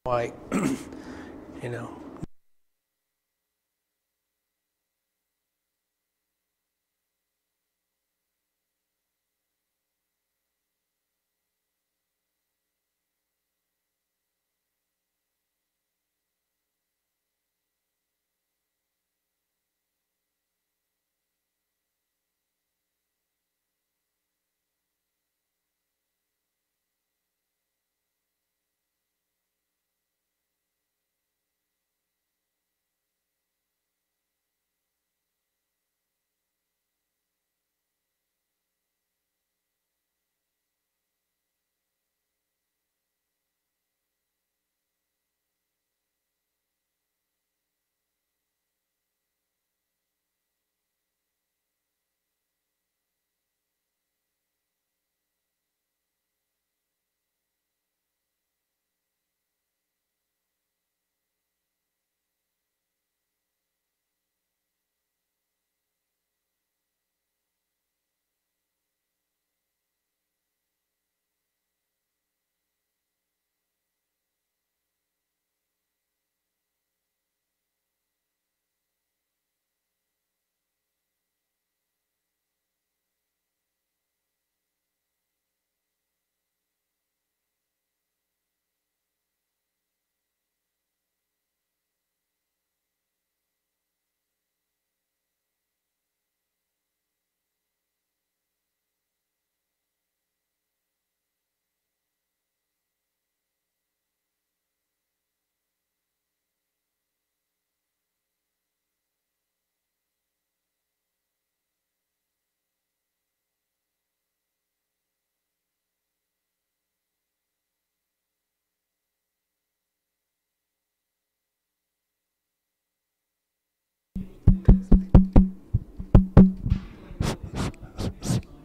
why, you know.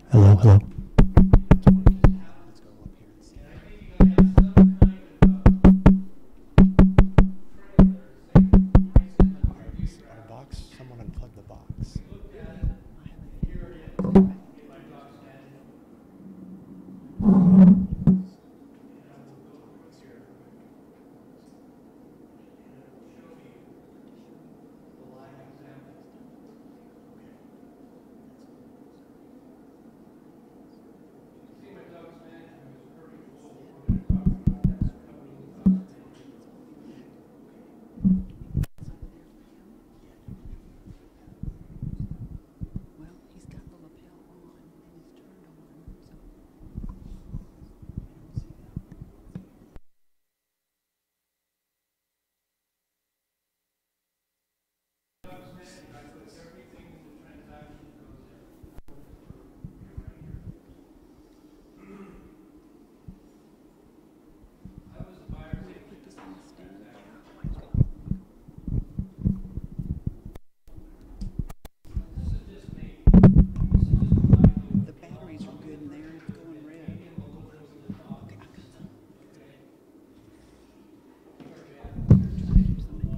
Hello, hello. Our box, someone unplugged the box. Well, he's got the lapel on and it's turned on, so. Put this on the stand there. The batteries are good in there. It's going red. Okay, I got some. Try to do some in here.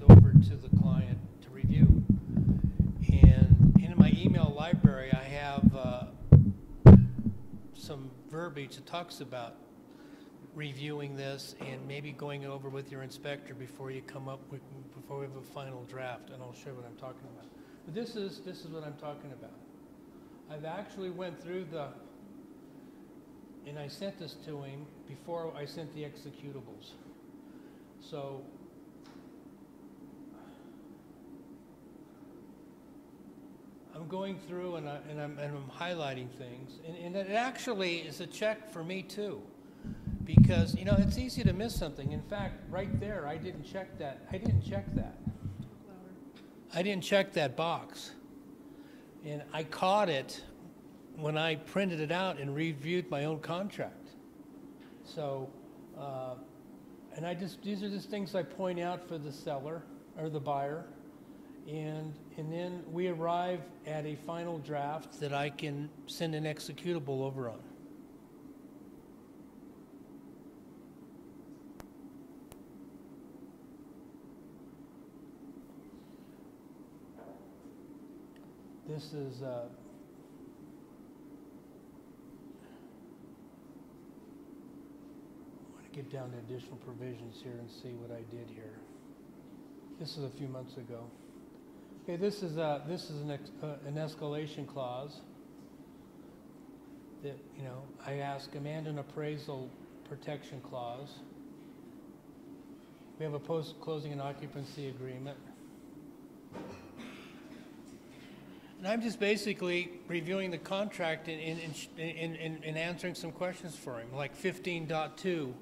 Over to the client to review. And in my email library, I have some verbiage that talks about reviewing this and maybe going over with your inspector before you come up with, before we have a final draft, and I'll show you what I'm talking about. But this is what I'm talking about. I've actually went through and I sent this to him before I sent the executables. So I'm going through and I'm highlighting things, and it actually is a check for me too, because, you know, it's easy to miss something. In fact, right there, I didn't check that. I didn't check that box. And I caught it when I printed it out and reviewed my own contract. So, and these are just things I point out for the seller or the buyer. And then we arrive at a final draft that I can send an executable over on. This is I want to get down to additional provisions here and see what I did here. This is a few months ago. Okay, this is an escalation clause that, you know, I ask and an appraisal protection clause. We have a post-closing and occupancy agreement. And I'm just basically reviewing the contract and answering some questions for him, like 15.2.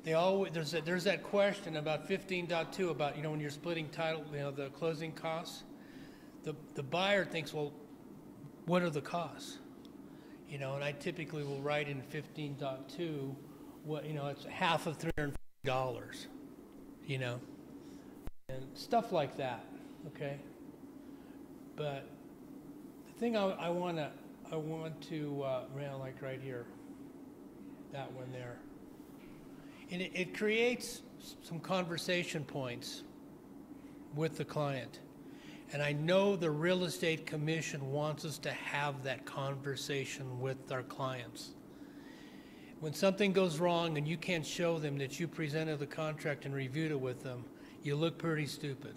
There's that question about 15.2 about, you know, when you're splitting title, you know, the closing costs. The buyer thinks, well, what are the costs? You know, and I typically will write in 15.2 what, you know, it's half of $350, you know, and stuff like that. Okay, but the thing I want to like right here, that one there. And it creates some conversation points with the client. And I know the real estate commission wants us to have that conversation with our clients. When something goes wrong and you can't show them that you presented the contract and reviewed it with them, you look pretty stupid.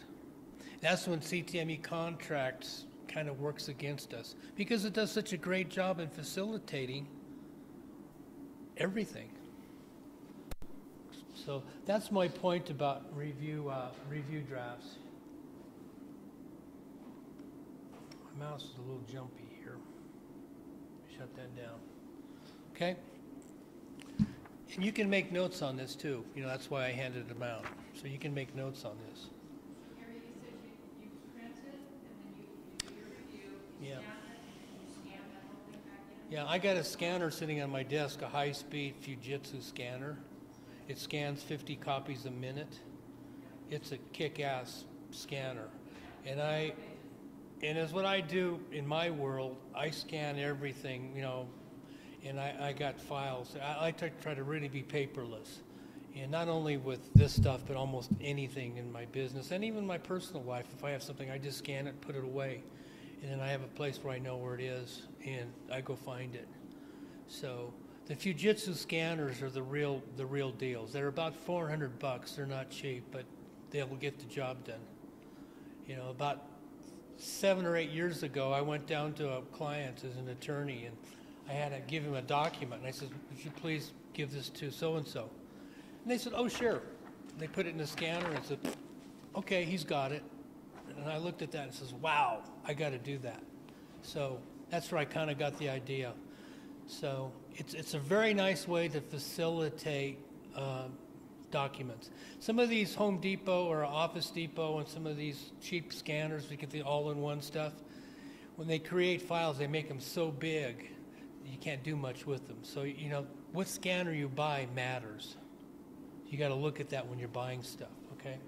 That's when CTME contracts kind of works against us, because it does such a great job in facilitating everything. So that's my point about review drafts. My mouse is a little jumpy here. Shut that down. Okay? And you can make notes on this too. You know, that's why I handed them out. So you can make notes on this. Gary, you said you print it and then you do your review, you Yeah. scan it, and you scan that whole thing back in? Yeah, I got a scanner sitting on my desk, a high-speed Fujitsu scanner. It scans 50 copies a minute. It's a kick-ass scanner. And as what I do in my world, I scan everything, you know, and I got files. I like to try to really be paperless. And not only with this stuff, but almost anything in my business and even my personal life. If I have something, I just scan it, put it away. And then I have a place where I know where it is, and I go find it. So the Fujitsu scanners are the real deals. They're about $400. They're not cheap, but they will get the job done. You know, about 7 or 8 years ago, I went down to a client as an attorney, and I had to give him a document. And I said, would you please give this to so-and-so? And they said, oh, sure. And they put it in the scanner and said, okay, he's got it. And I looked at that and says, wow, I got to do that. So that's where I kind of got the idea. So it's a very nice way to facilitate documents. Some of these Home Depot or Office Depot and some of these cheap scanners, we get the all-in-one stuff, when they create files, they make them so big you can't do much with them. So, you know, what scanner you buy matters. You got to look at that when you're buying stuff, okay?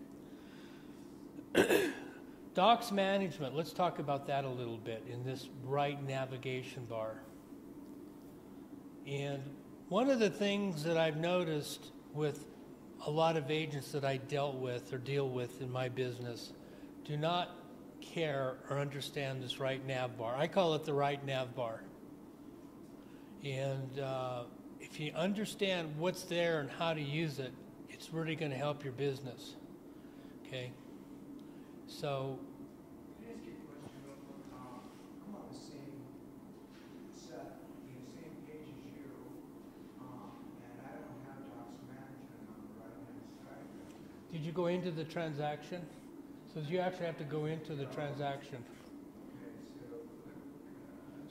Docs management, let's talk about that a little bit in this right navigation bar. And one of the things that I've noticed with a lot of agents that I dealt with or deal with in my business do not care or understand this right nav bar. I call it the right nav bar. And if you understand what's there and how to use it, it's really going to help your business. Okay? So, Can I ask you a question real quick? I'm on the same set, the same page as you, and I don't have docs management on the right-hand side. did you go into the transaction? So you actually have to go into the transaction. Okay,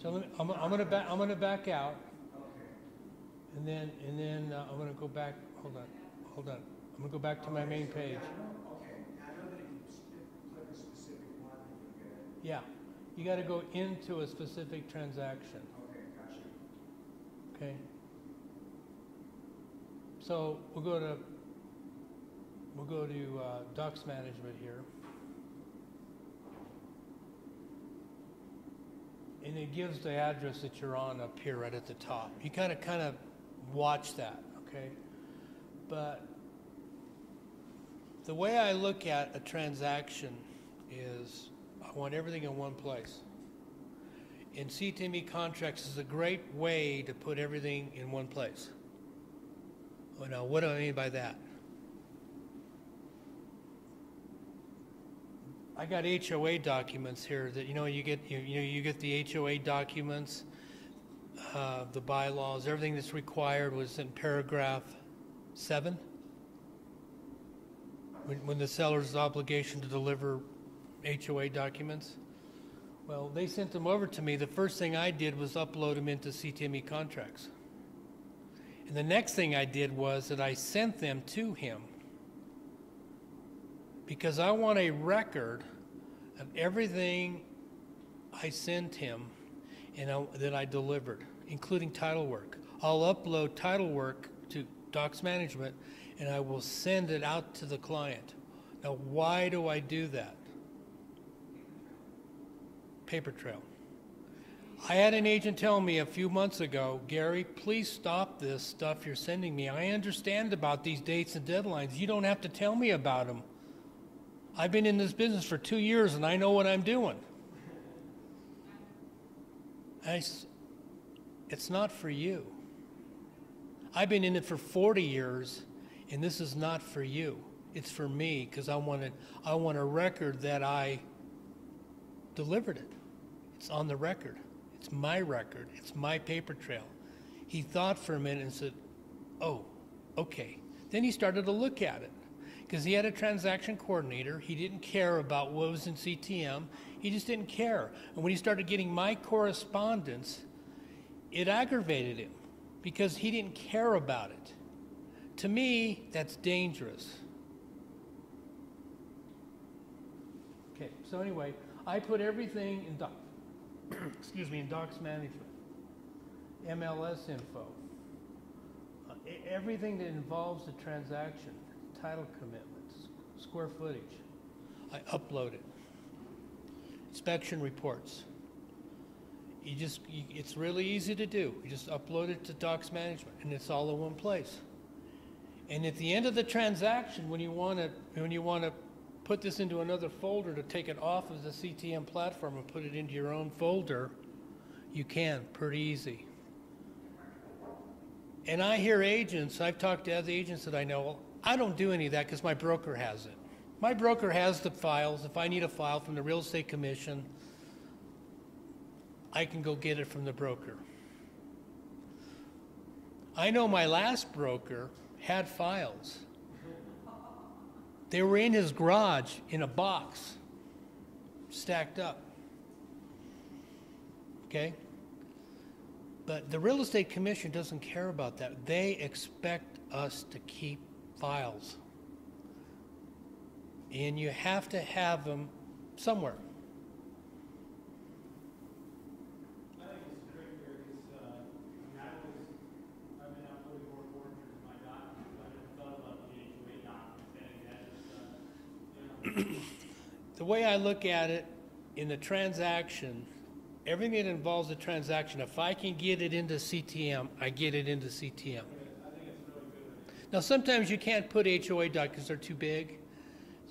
So I'm going to back out. okay. And then I'm going to go back. Hold on. I'm going to go back to my main page. Okay, I know that if you click a specific one, you get it. Yeah, you got to go into a specific transaction. Okay, gotcha. Okay. So we'll go to docs management here, and it gives the address that you're on up here right at the top. You kind of watch that, okay? But the way I look at a transaction is I want everything in one place. And CTME contracts is a great way to put everything in one place. Oh, now, what do I mean by that? I got HOA documents here that you get the HOA documents, the bylaws, everything that's required was in paragraph 7. When the seller's obligation to deliver HOA documents. Well, they sent them over to me. The first thing I did was upload them into CTME contracts. And the next thing I did was that I sent them to him because I want a record of everything I sent him and that I delivered, including title work. I'll upload title work to Docs Management and I will send it out to the client. Now, why do I do that? Paper trail. I had an agent tell me a few months ago, Gary, please stop this stuff you're sending me. I understand about these dates and deadlines. You don't have to tell me about them. I've been in this business for 2 years and I know what I'm doing. It's not for you. I've been in it for 40 years and this is not for you. It's for me because I want a record that I delivered it. It's on the record. It's my record. It's my paper trail. He thought for a minute and said, oh, okay. Then he started to look at it because he had a transaction coordinator. He didn't care about what was in CTM. He just didn't care. And when he started getting my correspondence, it aggravated him because he didn't care about it. To me, that's dangerous. Okay, so anyway, I put everything in in Docs Management, MLS info, everything that involves the transaction, title commitments, square footage. I upload it. Inspection reports. It's really easy to do. You just upload it to Docs Management, and it's all in one place. And at the end of the transaction, when you want to put this into another folder to take it off of the CTM platform and put it into your own folder, you can, pretty easy. And I hear agents, I've talked to other agents that I know, well, I don't do any of that because my broker has it. My broker has the files. If I need a file from the Real Estate Commission, I can go get it from the broker. I know my last broker had files. They were in his garage in a box, stacked up. Okay? But the Real Estate Commission doesn't care about that. They expect us to keep files. And you have to have them somewhere. I think it's great here because I've been uploading more forgeries in my documents. I never thought about the HOA documents. The way I look at it, in the transaction, everything that involves the transaction, if I can get it into CTM, I get it into CTM. I think it's really good. Now, sometimes you can't put HOA documents because they're too big,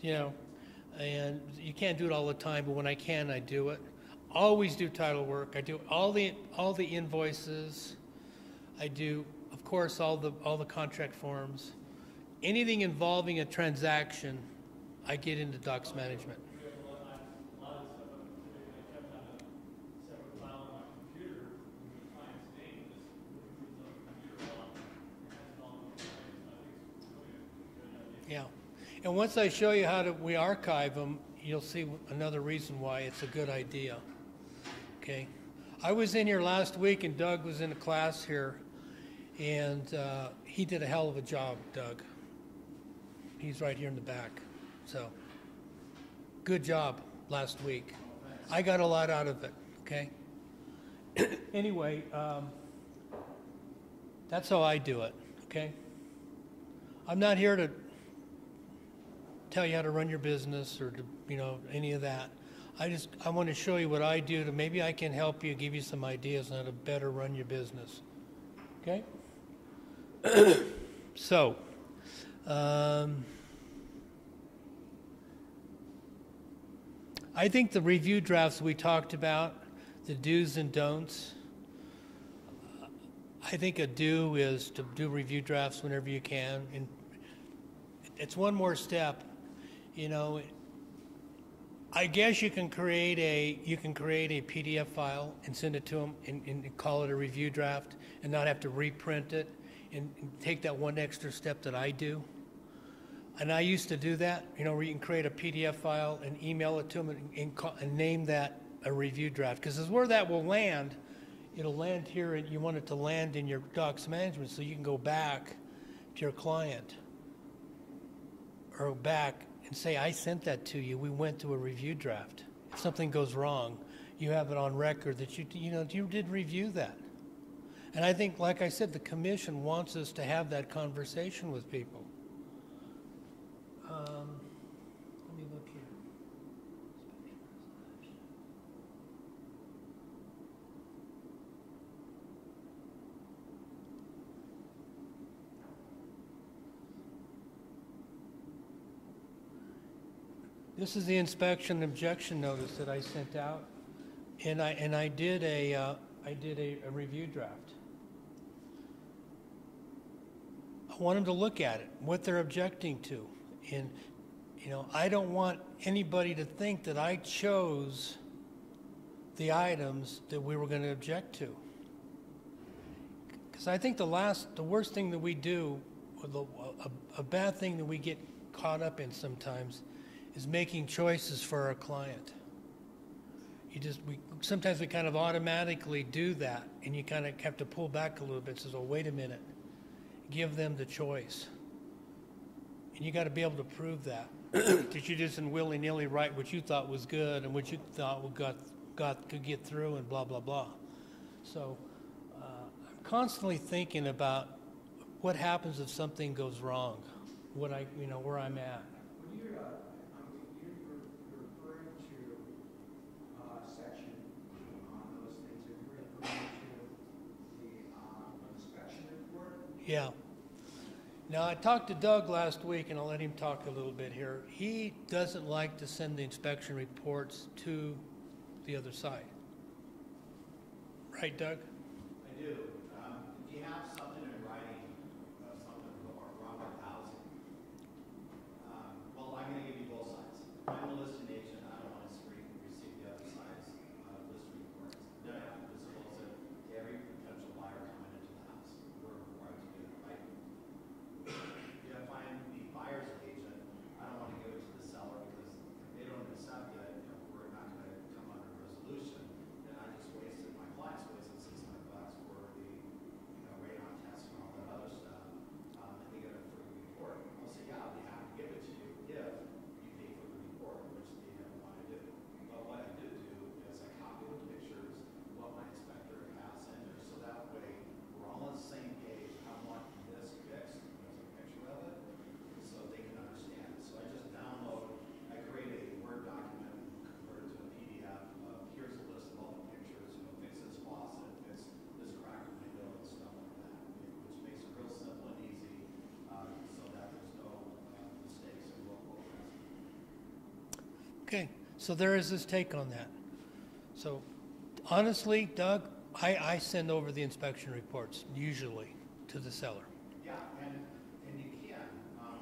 and you can't do it all the time, but when I can, I do it. Always do title work. I do all the invoices. I do, of course, all the contract forms. Anything involving a transaction, I get into Docs Management. We have a lot of stuff I kept on a separate file on my computer with the client's name. This on the computer a lot. And that's all the time. I think it's really a good idea. Yeah. And once I show you how we archive them, you'll see another reason why it's a good idea. Okay. I was in here last week and Doug was in a class here And he did a hell of a job, Doug. He's right here in the back. So, good job last week. I got a lot out of it, okay? Anyway, that's how I do it, okay? I'm not here to tell you how to run your business or to, any of that. I want to show you what I do to maybe I can help you, give you some ideas on how to better run your business, okay? So, I think the review drafts we talked about, the do's and don'ts, I think a do is to do review drafts whenever you can. And it's one more step. I guess you can create a PDF file and send it to them and call it a review draft and not have to reprint it and take that one extra step that I do. And I used to do that, where you can create a PDF file and email it to them and name that a review draft. Because where that will land, it'll land here, and you want it to land in your docs management so you can go back to your client or back and say, I sent that to you. We went to a review draft. If something goes wrong, you have it on record that you did review that. And I think, like I said, the commission wants us to have that conversation with people. Let me look here. This is the inspection objection notice that I sent out, and I did a review draft. I want them to look at it, what they're objecting to, and I don't want anybody to think that I chose the items that we were going to object to, because I think the worst thing that we do, or a bad thing that we get caught up in sometimes, is making choices for our client. Sometimes we kind of automatically do that, and you kind of have to pull back a little bit and say, oh, wait a minute, give them the choice. And you got to be able to prove that, that you just didn't willy-nilly write what you thought was good and what you thought could get through and blah, blah, blah. So I'm constantly thinking about what happens if something goes wrong, where I'm at. When you're referring to section on those things, are you referring to the inspection report? Yeah. Now, I talked to Doug last week, and I'll let him talk a little bit here. He doesn't like to send the inspection reports to the other side. Right, Doug? I do. If you have something in writing of something wrong with housing, well, I'm going to give you both sides. I'm a listing agent. I don't want to receive the other side's listing reports. Then I have to disclose it to every potential buyer coming into the house. We're required to do that, right? If I'm the buyer's agent, I don't want to give it to the seller because if they don't accept it, we're not going to come under resolution. Then I just wasted, my clients wasted $600 for the radon test and all that other stuff. And they get a free report. I'll say, yeah, I'll be happy to give it to you if you pay for the report, which they never want to do. But what I did do is I copied the pictures, what my inspector has in there, so that way we're all on the same page. I want this fixed. There's a picture of it, so they can understand. So I just I create a Word document, convert it to a PDF. Here's a list of all the pictures. Fix this faucet, fix this crack window, and stuff like that, which makes it real simple and easy, so that there's no mistakes in what we're Okay, so there is this take on that. So honestly, Doug, I send over the inspection reports usually to the seller. Yeah, and you can.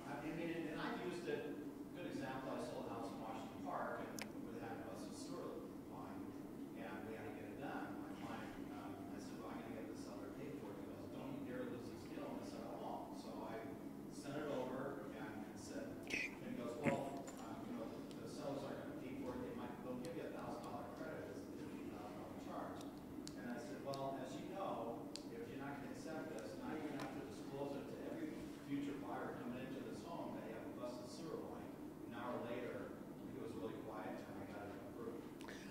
And I've used it. Good example, I sold a house in Washington Park, and we had a busted sewer line, and we had to get it done. My client, I said, well, I'm going to get the seller paid for it. He goes, don't you dare lose this deal. And I said, I won't. So I sent it over and said, and he goes, well, the sellers aren't going to pay for it. They'll give you $1,000 credit as a $15,000 charge. And I said, well, as you know, if you're not going to accept this, now you're going to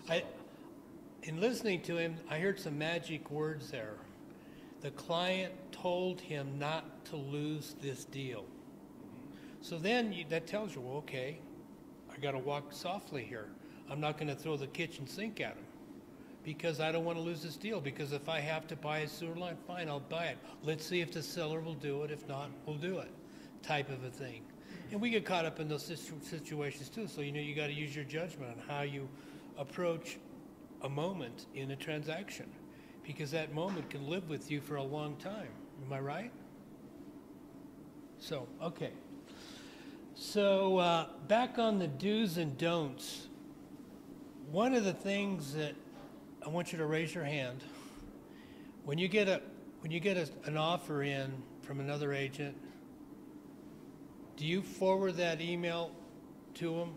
In listening to him, I heard some magic words there. The client told him not to lose this deal. So then that tells you, well, okay, I got to walk softly here. I'm not going to throw the kitchen sink at him because I don't want to lose this deal. Because if I have to buy a sewer line, fine, I'll buy it. Let's see if the seller will do it. If not, we'll do it, type of a thing. And we get caught up in those situations too. So, you got to use your judgment on how you approach a moment in a transaction, because that moment can live with you for a long time. Am I right? So, okay. So back on the do's and don'ts, one of the things that I want you to raise your hand, when you get an offer in from another agent, do you forward that email to them?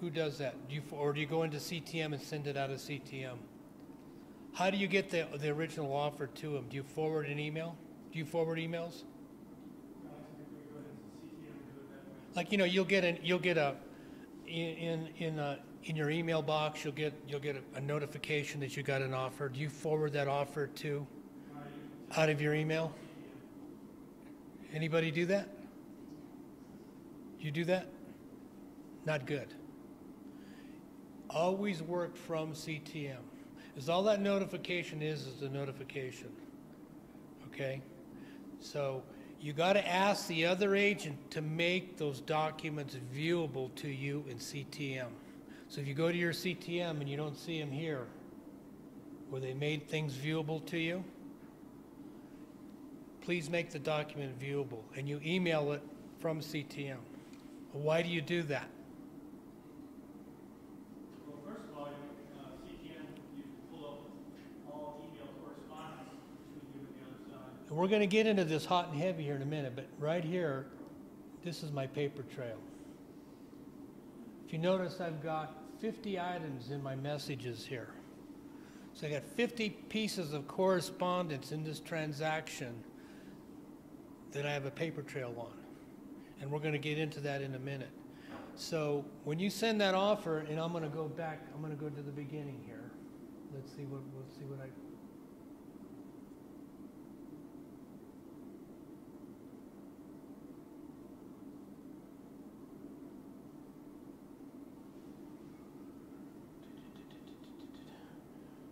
Who does that? Or do you go into CTM and send it out of CTM? How do you get the original offer to them? Do you forward an email? Do you forward emails? Like, you'll get in your email box, you'll get a notification that you got an offer. Do you forward that offer out of your email? Anybody do that? You do that? Not good. Always work from CTM. Because all that notification is a notification. Okay? So you got to ask the other agent to make those documents viewable to you in CTM. So if you go to your CTM and you don't see them here, where they made things viewable to you, please make the document viewable, and you email it from CTM. Why do you do that? Well, first of all, CTM, you pull up all email correspondence between you and the other side. And we're going to get into this hot and heavy here in a minute, but right here, this is my paper trail. If you notice, I've got 50 items in my messages here. So I got 50 pieces of correspondence in this transaction that I have a paper trail on. And we're going to get into that in a minute. So when you send that offer, and I'm going to go back, I'm going to go to the beginning here. Let's see what I...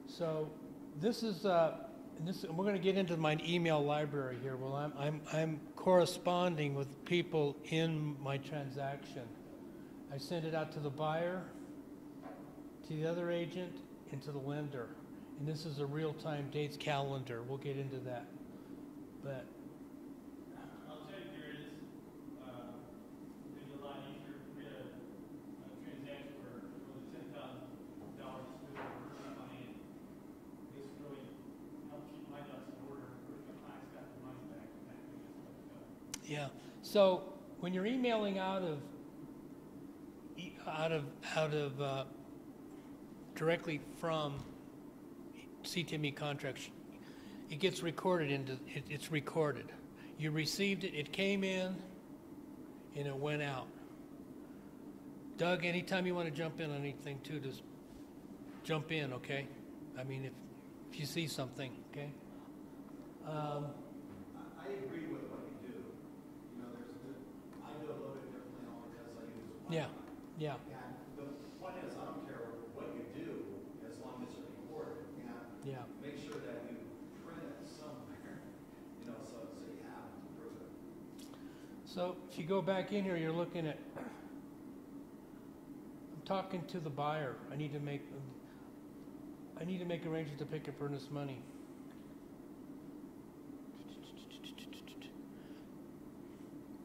So this is, we're going to get into my email library here. Well, I'm corresponding with people in my transaction. I send it out to the buyer, to the other agent, and to the lender. And this is a real-time dates calendar. We'll get into that. But I'll tell you, Gary, this made it a lot easier. We had a transaction where it was $10,000 to money. This really helped keep my ducks in order. My clients got their money back and that kind of stuff. yeah, so when you're emailing out of directly from CTME contracts, it gets recorded it's recorded. You received it, it came in, and it went out. Doug, anytime you want to jump in on anything too, just jump in, okay? I mean, if you see something, okay? I agree with what you do. I do a little bit differently only because I use one. Yeah. And the point is, I don't care what you do as long as it's recorded. And Yeah. make sure that you print it somewhere, so you have to prove it. So if you go back in here, you're looking at, I'm talking to the buyer. I need to make arrangements to pick up earnest money.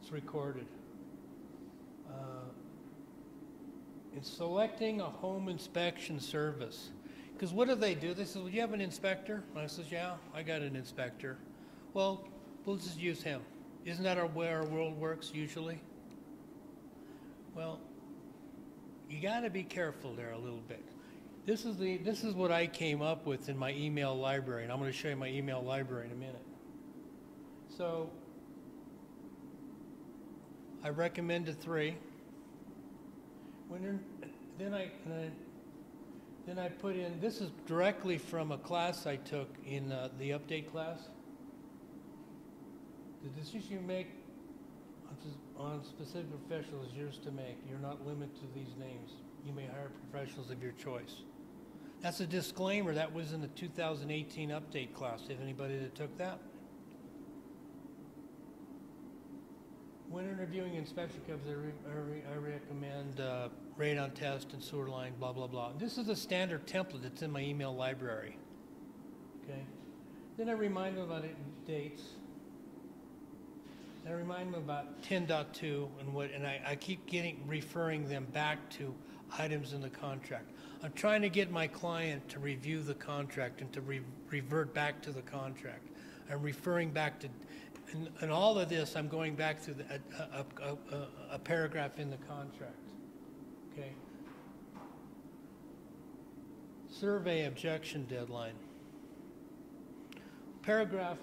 It's recorded. It's selecting a home inspection service. Because what do? They say, well, you have an inspector? And I says, yeah, I got an inspector. Well, we'll just use him. Isn't that where our world works usually? Well, you got to be careful there a little bit. This is what I came up with in my email library, and I'm going to show you my email library in a minute. So I recommended 3. then I put in, this is directly from a class I took in the update class. The decision you make on specific professionals is yours to make. You're not limited to these names. You may hire professionals of your choice. That's a disclaimer. That was in the 2018 update class. If anybody that took that. When interviewing inspection companies, I recommend radon test and sewer line, blah, blah, blah. This is a standard template that's in my email library. Okay? Then I remind them about it in dates. And I remind them about 10.2 and I keep referring them back to items in the contract. I'm trying to get my client to review the contract and to revert back to the contract. I'm referring back to, and all of this, I'm going back through a paragraph in the contract. Okay. Survey objection deadline. Paragraph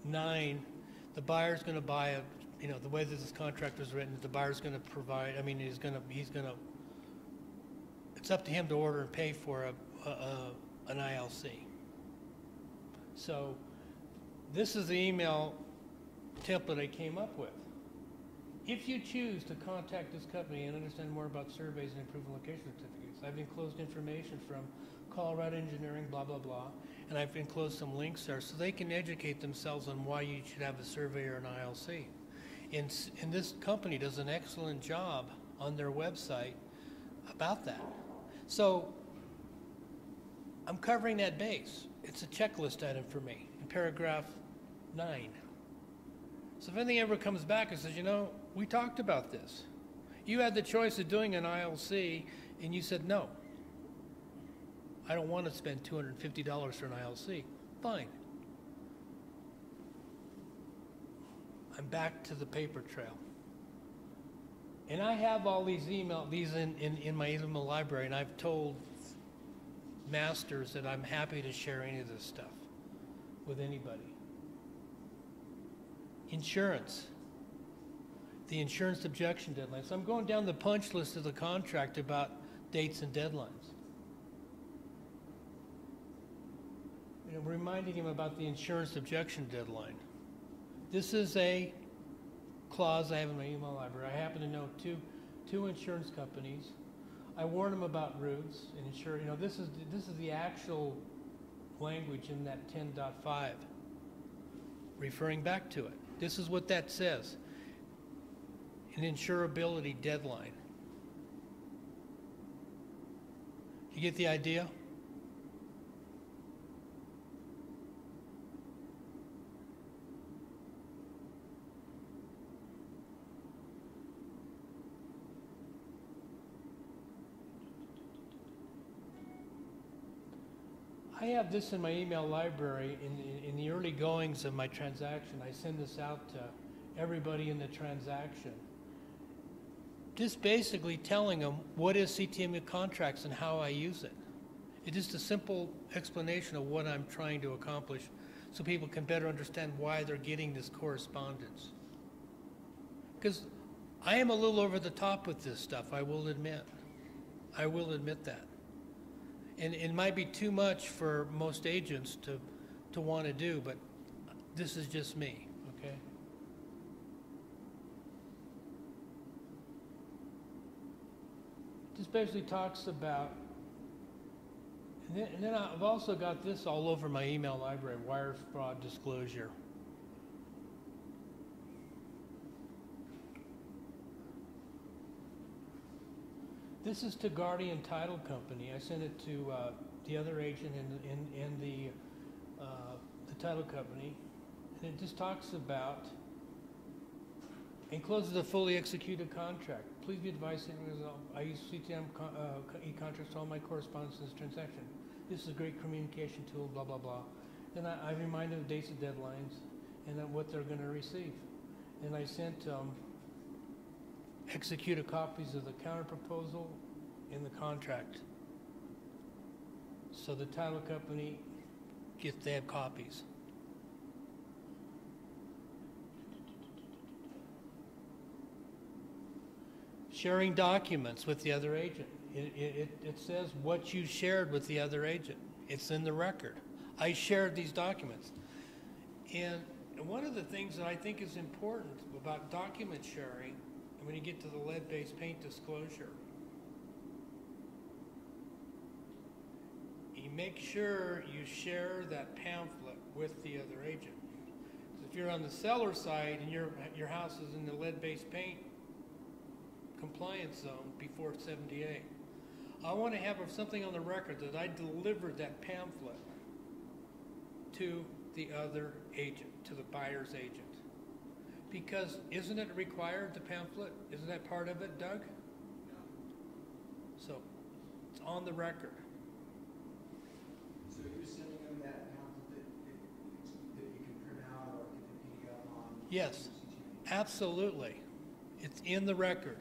9. The buyer's going to buy the way that this contract was written, the buyer's going to provide, he's going to, it's up to him to order and pay for an ILC. So this is the email template I came up with. If you choose to contact this company and understand more about surveys and improving location certificates, I've enclosed information from Colorado Engineering, blah, blah, blah, and I've enclosed some links there so they can educate themselves on why you should have a survey or an ILC. And this company does an excellent job on their website about that. So I'm covering that base. It's a checklist item for me in paragraph 9. So if anything ever comes back and says, we talked about this. You had the choice of doing an ILC and you said no. I don't want to spend $250 for an ILC. Fine. I'm back to the paper trail. And I have all these in my email library, and I've told masters that I'm happy to share any of this stuff with anybody. Insurance. The insurance objection deadline. So I'm going down the punch list of the contract about dates and deadlines. Reminding him about the insurance objection deadline. This is a clause I have in my email library. I happen to know two insurance companies. I warn them about routes and insure. This is the actual language in that 10.5, referring back to it. This is what that says. An insurability deadline. You get the idea? I have this in my email library in the early goings of my transaction. I send this out to everybody in the transaction. Just basically telling them what is CTM contracts and how I use it. It's just a simple explanation of what I'm trying to accomplish so people can better understand why they're getting this correspondence. Because I am a little over the top with this stuff, I will admit. I will admit that. And it might be too much for most agents to want to do, but this is just me, okay? This basically talks about, and then I've also got this all over my email library, wire fraud disclosure. This is to Guardian Title Company. I sent it to the other agent in the title company, and it just talks about encloses a fully executed contract. Please be advised, I use CTM e-contracts to all my correspondence in this transaction. This is a great communication tool, blah, blah, blah. Then I remind them of dates and deadlines and then what they're going to receive. And I sent executed copies of the counter proposal in the contract. So the title company they have copies. Sharing documents with the other agent. It says what you shared with the other agent. It's in the record. I shared these documents. And one of the things that I think is important about document sharing, and when you get to the lead-based paint disclosure, you make sure you share that pamphlet with the other agent. If you're on the seller side and your house is in the lead-based paint compliance zone before 78, I want to have something on the record that I delivered that pamphlet to the other agent, to the buyer's agent. Because isn't it required, the pamphlet? Isn't that part of it, Doug? So it's on the record. So you're sending them that pamphlet that you can print out or get the PDF on? Yes, absolutely. It's in the record.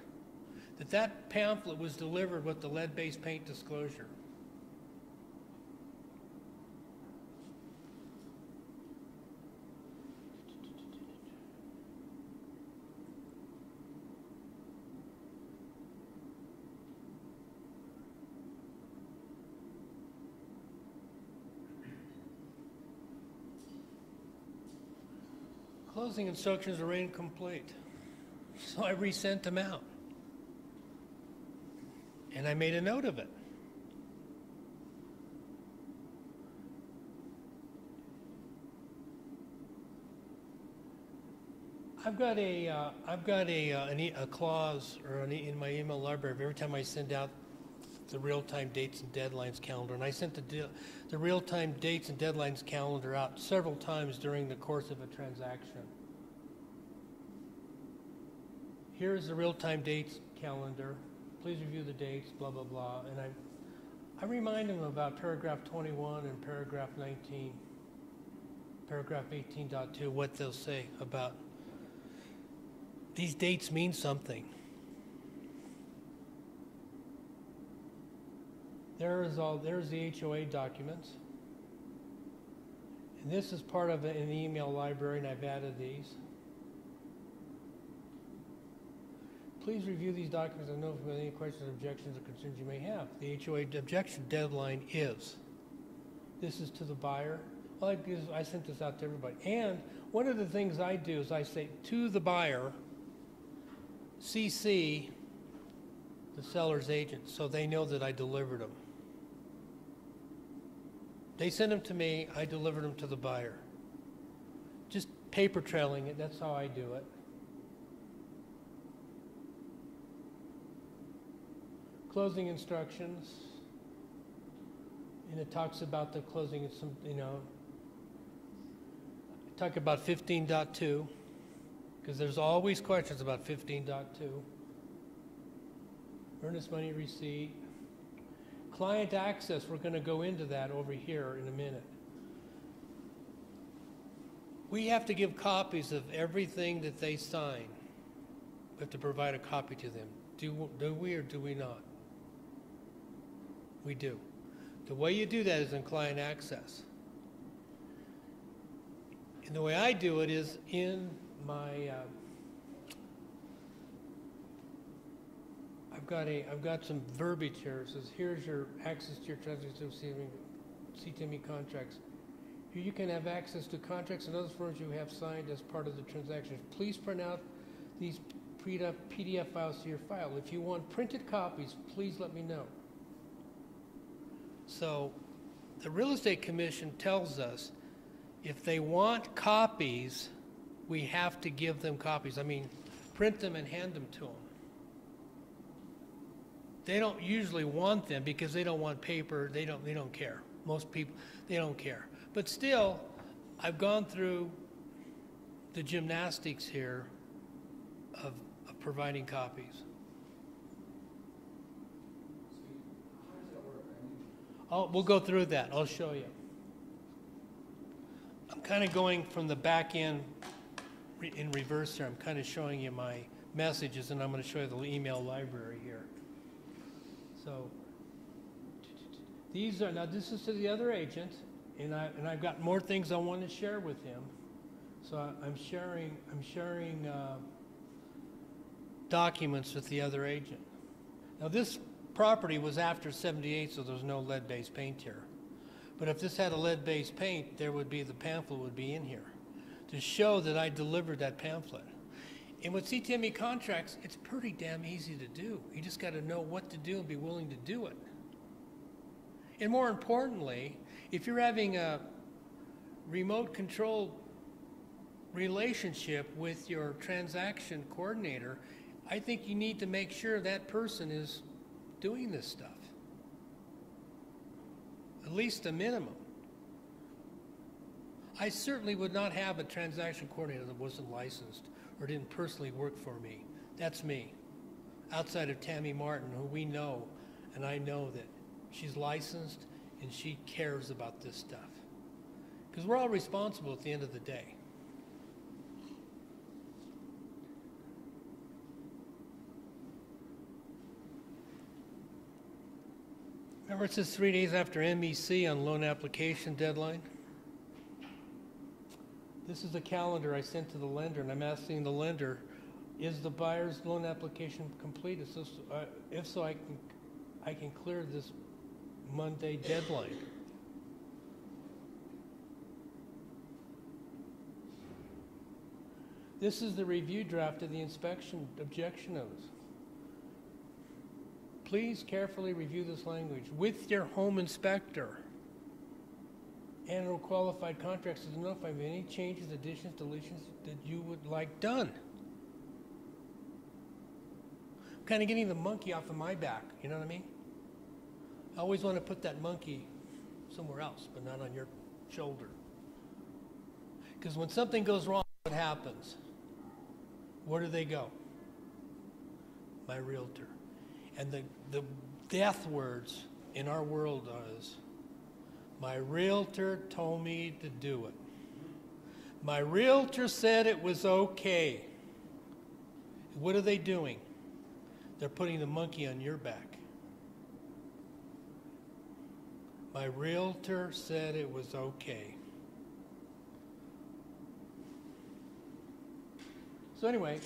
That pamphlet was delivered with the lead-based paint disclosure. Closing instructions are incomplete, so I resent them out. And I made a note of it. I've got a clause in my email library every time I send out the real-time dates and deadlines calendar, and I sent the real-time dates and deadlines calendar out several times during the course of a transaction. Here's the real-time dates calendar. Please review the dates, blah, blah, blah. And I remind them about paragraph 21 and paragraph 19, paragraph 18.2, what they'll say about these dates mean something. There's the HOA documents. And this is part of an email library, and I've added these. Please review these documents and know if there are any questions, objections, or concerns you may have. The HOA objection deadline is. This is to the buyer. All I do is I sent this out to everybody. And one of the things I do is I say to the buyer, CC the seller's agent so they know that I delivered them. They send them to me, I delivered them to the buyer. Just paper trailing it, that's how I do it. Closing instructions, and it talks about the closing, talk about 15.2, because there's always questions about 15.2. Earnest money receipt. Client access, we're going to go into that over here in a minute. We have to give copies of everything that they sign. We have to provide a copy to them. Do we or do we not? We do. The way you do that is in client access. And the way I do it is in my I've got some verbiage here. It says, here's your access to your transaction CTME contracts. Here you can have access to contracts and other forms you have signed as part of the transaction. Please print out these PDF files to your file. If you want printed copies, please let me know. So the Real Estate Commission tells us if they want copies, we have to give them copies. I mean, print them and hand them to them. They don't usually want them because they don't want paper. They don't care. Most people, they don't care. But still, I've gone through the gymnastics here of providing copies. How does that work? Oh, we'll go through that. I'll show you. I'm kind of going from the back end in reverse here. I'm kind of showing you my messages, and I'm going to show you the email library here. So these are, now this is to the other agent, and I've got more things I want to share with him. So I'm sharing documents with the other agent. Now this property was after 78, so there's no lead-based paint here. But if this had a lead-based paint, there would be, the pamphlet would be in here to show that I delivered that pamphlet. And with CTME contracts, it's pretty damn easy to do. You just got to know what to do and be willing to do it. And more importantly, if you're having a remote control relationship with your transaction coordinator, I think you need to make sure that person is doing this stuff. At least a minimum. I certainly would not have a transaction coordinator that wasn't licensed or didn't personally work for me. That's me. Outside of Tammy Martin, who we know, and I know that she's licensed and she cares about this stuff. Because we're all responsible at the end of the day. Remember, it says 3 days after MEC on loan application deadline. This is the calendar I sent to the lender, and I'm asking the lender, is the buyer's loan application completed? So, if so, I can clear this Monday deadline. This is the review draft of the inspection objection notice. Please carefully review this language with your home inspector and or qualified contractors to notify of any changes, additions, deletions that you would like done. I'm kind of getting the monkey off of my back, you know what I mean? I always want to put that monkey somewhere else, but not on your shoulder. Because when something goes wrong, what happens? Where do they go? My realtor. And the death words in our world is, my realtor told me to do it. My realtor said it was okay. What are they doing? They're putting the monkey on your back. My realtor said it was okay. So anyway,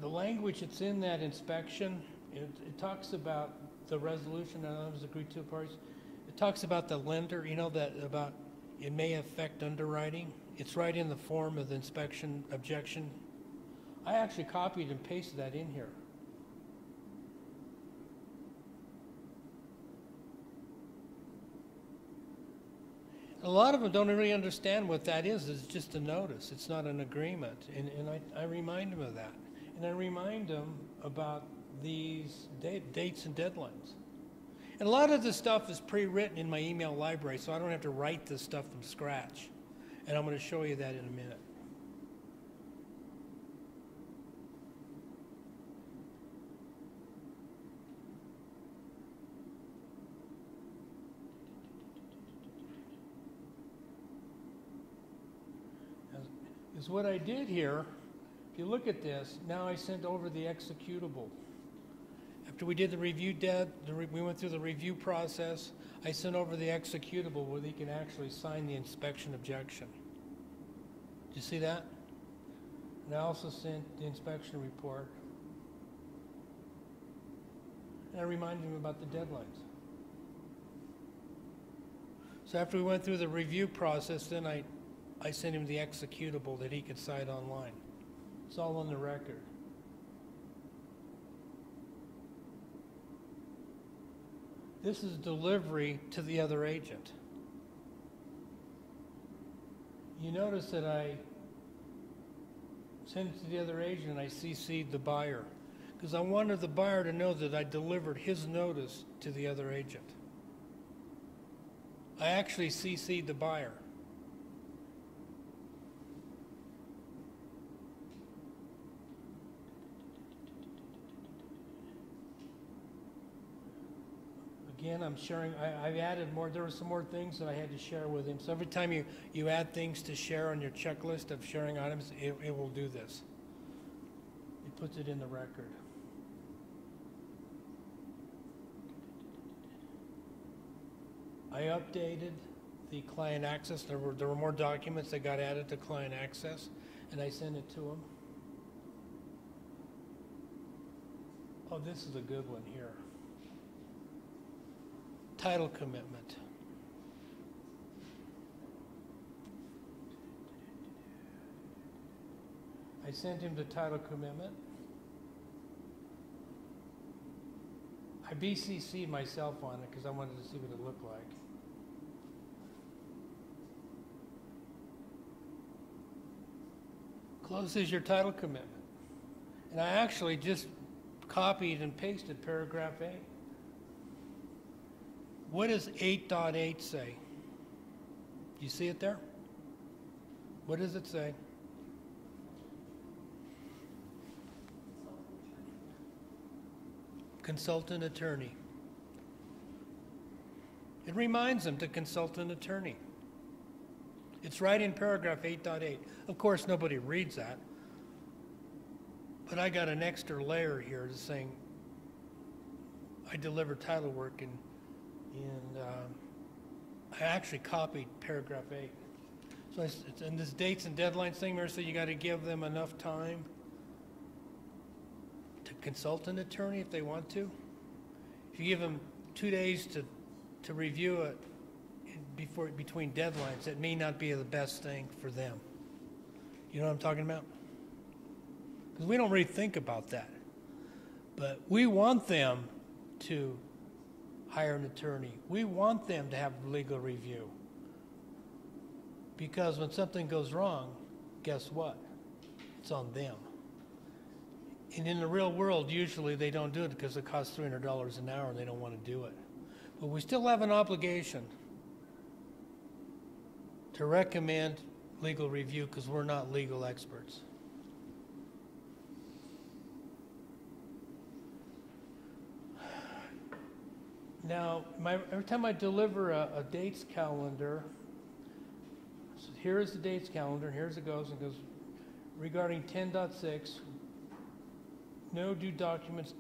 the language that's in that inspection, it talks about the resolution that was agreed to parties. It talks about the lender, you know, that about it may affect underwriting. It's right in the form of the inspection objection. I actually copied and pasted that in here. A lot of them don't really understand what that is. It's just a notice. It's not an agreement. And I remind them of that. And I remind them about these dates and deadlines. And a lot of this stuff is pre-written in my email library, so I don't have to write this stuff from scratch. And I'm going to show you that in a minute. Is what I did here. If you look at this, now I sent over the executable. After we did the review we went through the review process, I sent over the executable where they can actually sign the inspection objection. Did you see that? And I also sent the inspection report. And I reminded them about the deadlines. So after we went through the review process, then I sent him the executable that he could sign online. It's all on the record. This is delivery to the other agent. You notice that I sent it to the other agent and I CC'd the buyer because I wanted the buyer to know that I delivered his notice to the other agent. I actually CC'd the buyer. Again, I'm sharing, I've added more, there were some more things that I had to share with him. So every time you add things to share on your checklist of sharing items, it will do this. It puts it in the record. I updated the client access. There were more documents that got added to client access, and I sent it to them. Oh, this is a good one here. Title commitment. I sent him the title commitment. I BCC'd myself on it because I wanted to see what it looked like. Closes your title commitment. And I actually just copied and pasted paragraph 8. What does 8.8 say? Do you see it there? What does it say? Consultant attorney. It reminds them to consult an attorney. It's right in paragraph 8.8. Of course, nobody reads that. But I got an extra layer here saying I deliver title work, and I actually copied paragraph 8. So and this dates and deadlines thing, Marissa, you got to give them enough time to consult an attorney if they want to. If you give them 2 days to review it between deadlines, it may not be the best thing for them. You know what I'm talking about? Because we don't really think about that. But we want them to hire an attorney. We want them to have legal review. Because when something goes wrong, guess what? It's on them. And in the real world, usually they don't do it because it costs $300 an hour and they don't want to do it. But we still have an obligation to recommend legal review because we're not legal experts. Now, every time I deliver a dates calendar, so here is the dates calendar, and here's it goes, and it goes, regarding 10.6, no due documents,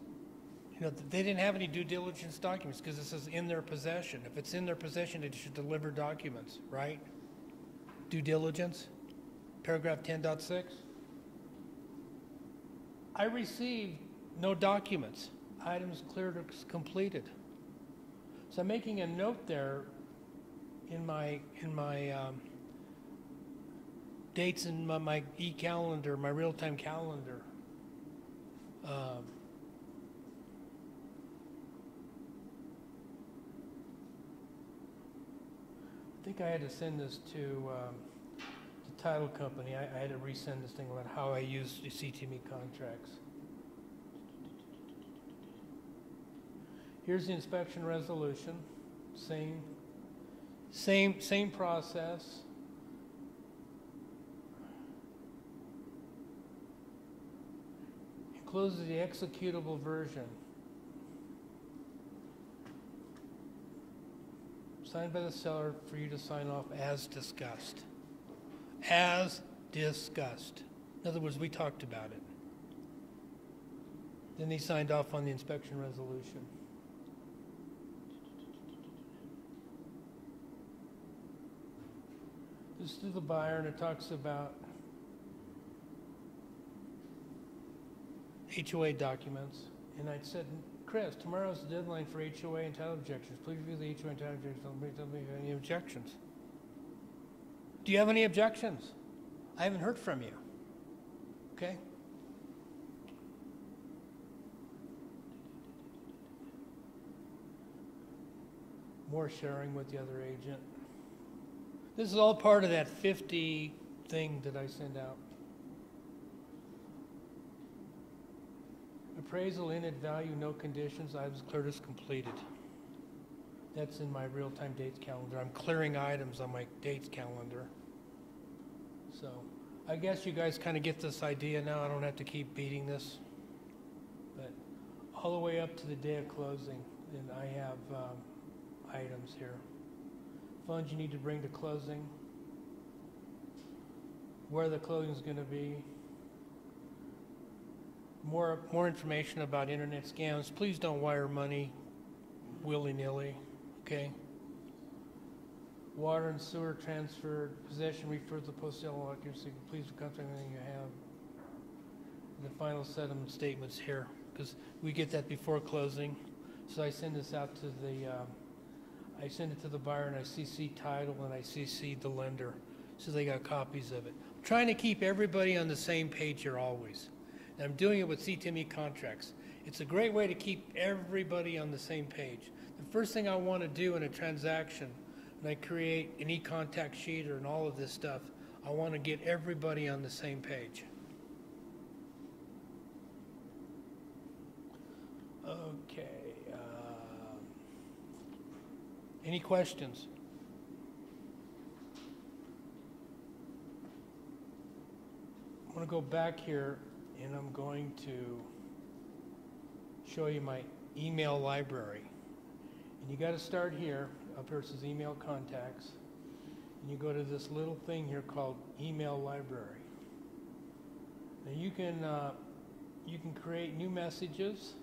you know, they didn't have any due diligence documents because it says in their possession. If it's in their possession, it should deliver documents, right? Due diligence, paragraph 10.6. I received no documents, items cleared or completed. So I'm making a note there in my dates in my e-calendar, my real-time calendar. I think I had to send this to the title company. I had to resend this thing about how I use the CTME contracts. Here's the inspection resolution. Same process. Encloses the executable version. Signed by the seller for you to sign off as discussed. As discussed. In other words, we talked about it. Then he signed off on the inspection resolution. This is to the buyer, and it talks about HOA documents. And I said, Chris, tomorrow's the deadline for HOA and title objections. Please review the HOA and title objections. Don't make any objections. Do you have any objections? I haven't heard from you. Okay? More sharing with the other agent. This is all part of that 50 thing that I send out. Appraisal in at value, no conditions, items cleared as completed. That's in my real-time dates calendar. I'm clearing items on my dates calendar. So I guess you guys kind of get this idea now. I don't have to keep beating this. But all the way up to the day of closing, and I have items here. Funds you need to bring to closing, where the closing is going to be, more information about internet scams. Please don't wire money willy-nilly, okay? water and sewer transfer, possession, refer to the post-sale occupancy, please contact anything you have. And the final settlement statements here, because we get that before closing. So I send this out to the, I send it to the buyer and I CC title and I CC the lender, so they got copies of it. I'm trying to keep everybody on the same page here always. And I'm doing it with CTME contracts. It's a great way to keep everybody on the same page. The first thing I want to do in a transaction, when I create an e-contact sheet or and all of this stuff, I want to get everybody on the same page. Okay. Any questions? I'm going to go back here and I'm going to show you my email library. And you got to start here. Up here it says email contacts. And you go to this little thing here called email library. Now you can create new messages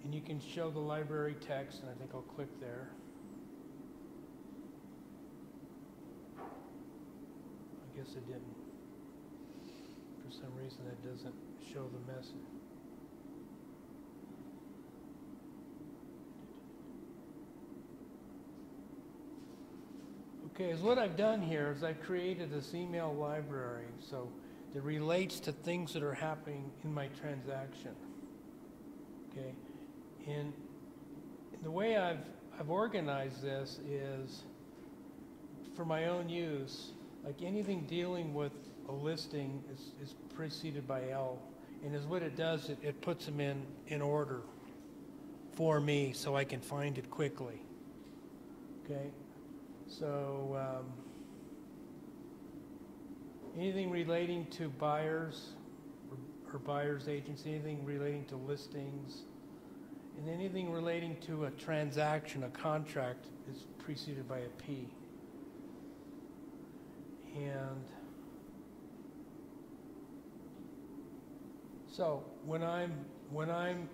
and you can show the library text, and I think I'll click there. I guess it didn't. For some reason that doesn't show the message. Okay, so what I've done here is I've created this email library so that relates to things that are happening in my transaction. Okay, and the way I've organized this is for my own use. Like anything dealing with a listing is preceded by L, and is what it does. It puts them in order for me so I can find it quickly. Okay. So anything relating to buyers or buyer's agents, anything relating to listings, and anything relating to a transaction, a contract, is preceded by a P. And so when I'm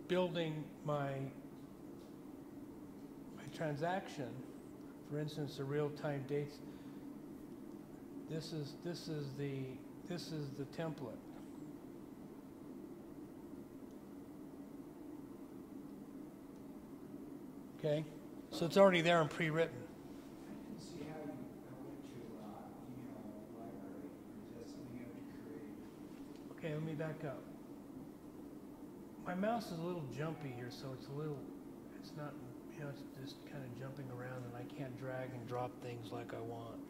building my transaction, for instance, the real-time dates, this is the template. Okay, so it's already there and pre-written. I didn't see how you went to email library. Is that something you have to create? Okay, let me back up. My mouse is a little jumpy here, so it's not, you know, it's just kind of jumping around and I can't drag and drop things like I want.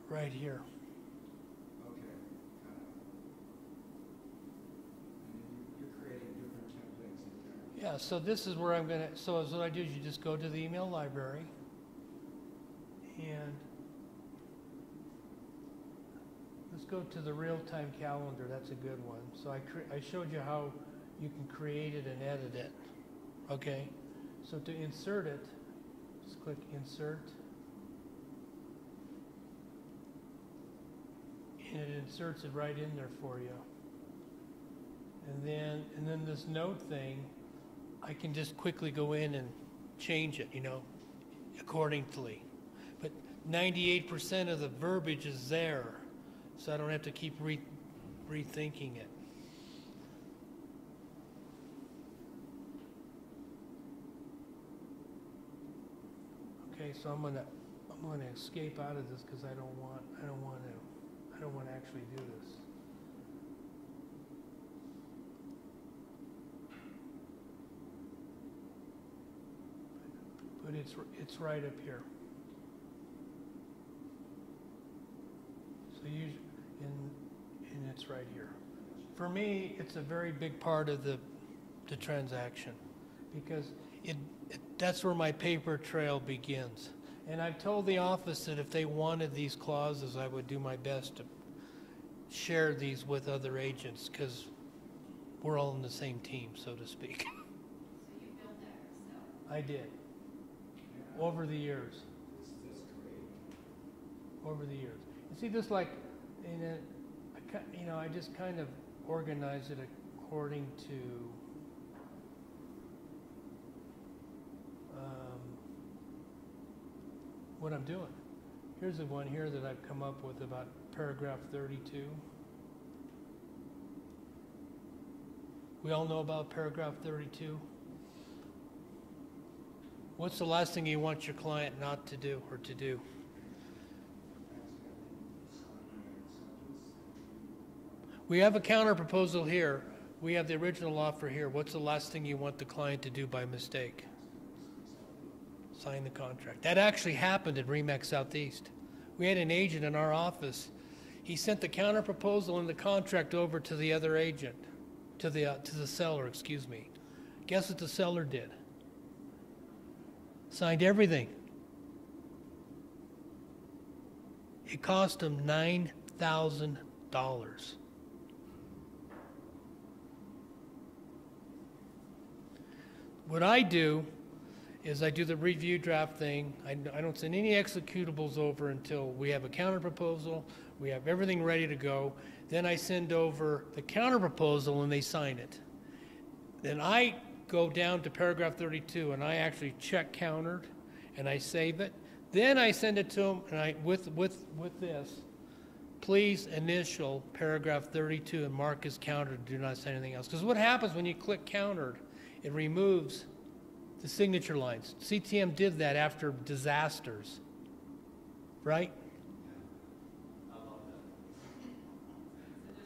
Right here. Okay, got it. And you're creating different templates in there. Yeah, so this is where I'm gonna, so what I do is you just go to the email library and let's go to the real-time calendar. That's a good one. So I showed you how you can create it and edit it. Okay, so to insert it, just click insert. And it inserts it right in there for you. And then this note thing, I can just quickly go in and change it, you know, accordingly. But 98% of the verbiage is there, so I don't have to keep rethinking it. Okay, so I'm gonna escape out of this because I don't want to actually do this. But it's right up here. So and it's right here. For me, it's a very big part of the transaction because that's where my paper trail begins. And I've told the office that if they wanted these clauses, I would do my best to share these with other agents because we're all in the same team, so to speak. So you built that yourself? I did. Over the years. That's great. Over the years. You see, this like, I just kind of organize it according to what I'm doing. Here's the one here that I've come up with about paragraph 32. We all know about paragraph 32. What's the last thing you want your client not to do or to do? We have a counter proposal here. We have the original offer here. What's the last thing you want the client to do by mistake? Sign the contract. That actually happened at Remax Southeast. We had an agent in our office. He sent the counter proposal and the contract over to the other agent, to the seller, excuse me. Guess what the seller did? Signed everything. It cost him $9,000. What I do is I do the review draft thing. I don't send any executables over until we have a counter proposal, we have everything ready to go. Then I send over the counter proposal and they sign it. Then I go down to paragraph 32 and I actually check countered and I save it. Then I send it to them and I with this, please initial paragraph 32 and mark as countered, do not say anything else. Because what happens when you click countered, it removes the signature lines. CTM did that after disasters, right?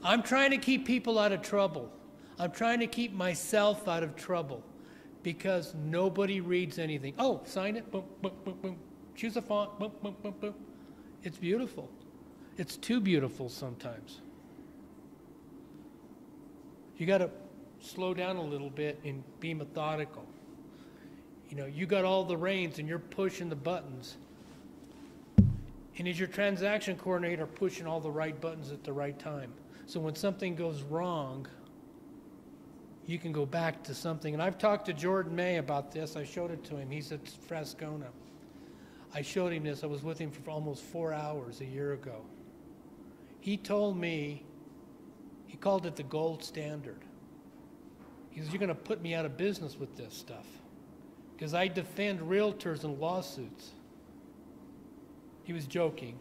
I'm trying to keep people out of trouble. I'm trying to keep myself out of trouble because nobody reads anything. Oh, sign it, boom, boom, boom, boom. Choose a font, boom, boom, boom, boom. It's beautiful. It's too beautiful sometimes. You got to slow down a little bit and be methodical. You know, you got all the reins and you're pushing the buttons. And is your transaction coordinator pushing all the right buttons at the right time? So when something goes wrong, you can go back to something. And I've talked to Jordan May about this. I showed it to him. He's at Frascona. I showed him this. I was with him for almost 4 hours a year ago. He told me, he called it the gold standard. He says, you're going to put me out of business with this stuff because I defend realtors in lawsuits. He was joking,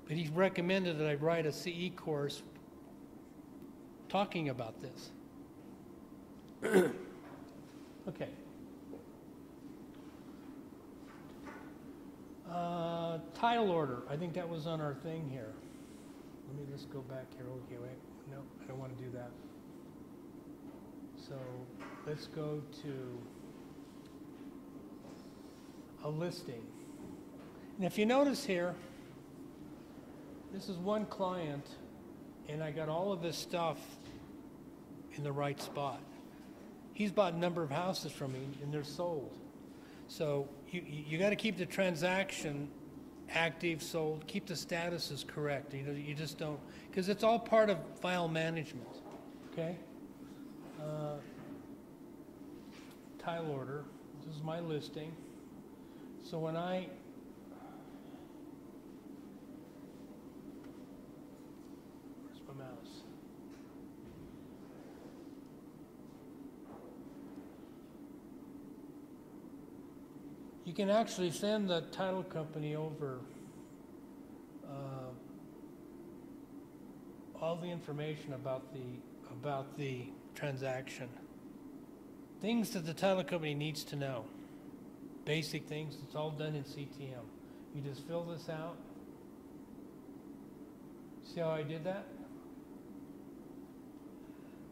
but he recommended that I write a CE course talking about this. Okay. Title order. I think that was on our thing here. Let me just go back here. Okay, wait. No, I don't want to do that. So let's go to a listing. And if you notice here, this is one client, and I got all of his stuff in the right spot. He's bought a number of houses from me, and they're sold. So you got to keep the transaction active, sold, keep the statuses correct. You just don't, because it's all part of file management, okay? Title order, this is my listing. So when where's my mouse? You can actually send the title company over all the information about the transaction. Things that the title company needs to know. Basic things, it's all done in CTM. You just fill this out. See how I did that?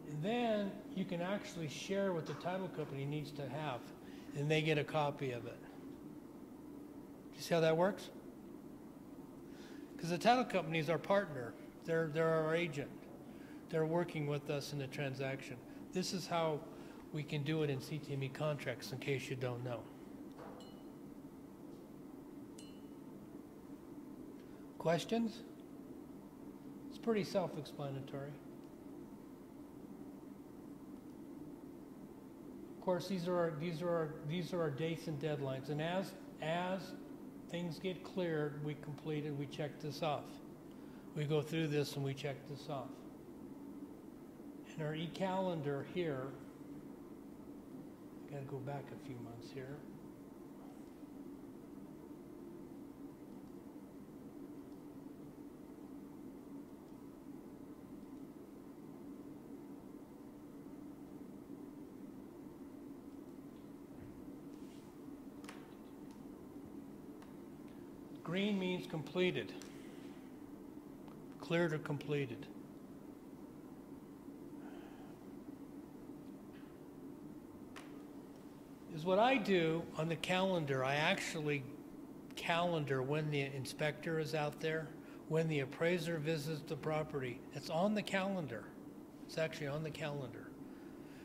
And then you can actually share what the title company needs to have, and they get a copy of it. You see how that works? Because the title company is our partner. They're our agent. They're working with us in the transaction. This is how we can do it in CTME contracts, in case you don't know. Questions? It's pretty self-explanatory. Of course, these are our dates and deadlines, and as things get cleared, we complete it, we check this off. We go through this and we check this off. In our e-calendar here, I gotta go back a few months here. Green means completed. Cleared or completed. Is what I do on the calendar. I actually calendar when the inspector is out there, when the appraiser visits the property. It's on the calendar. It's actually on the calendar.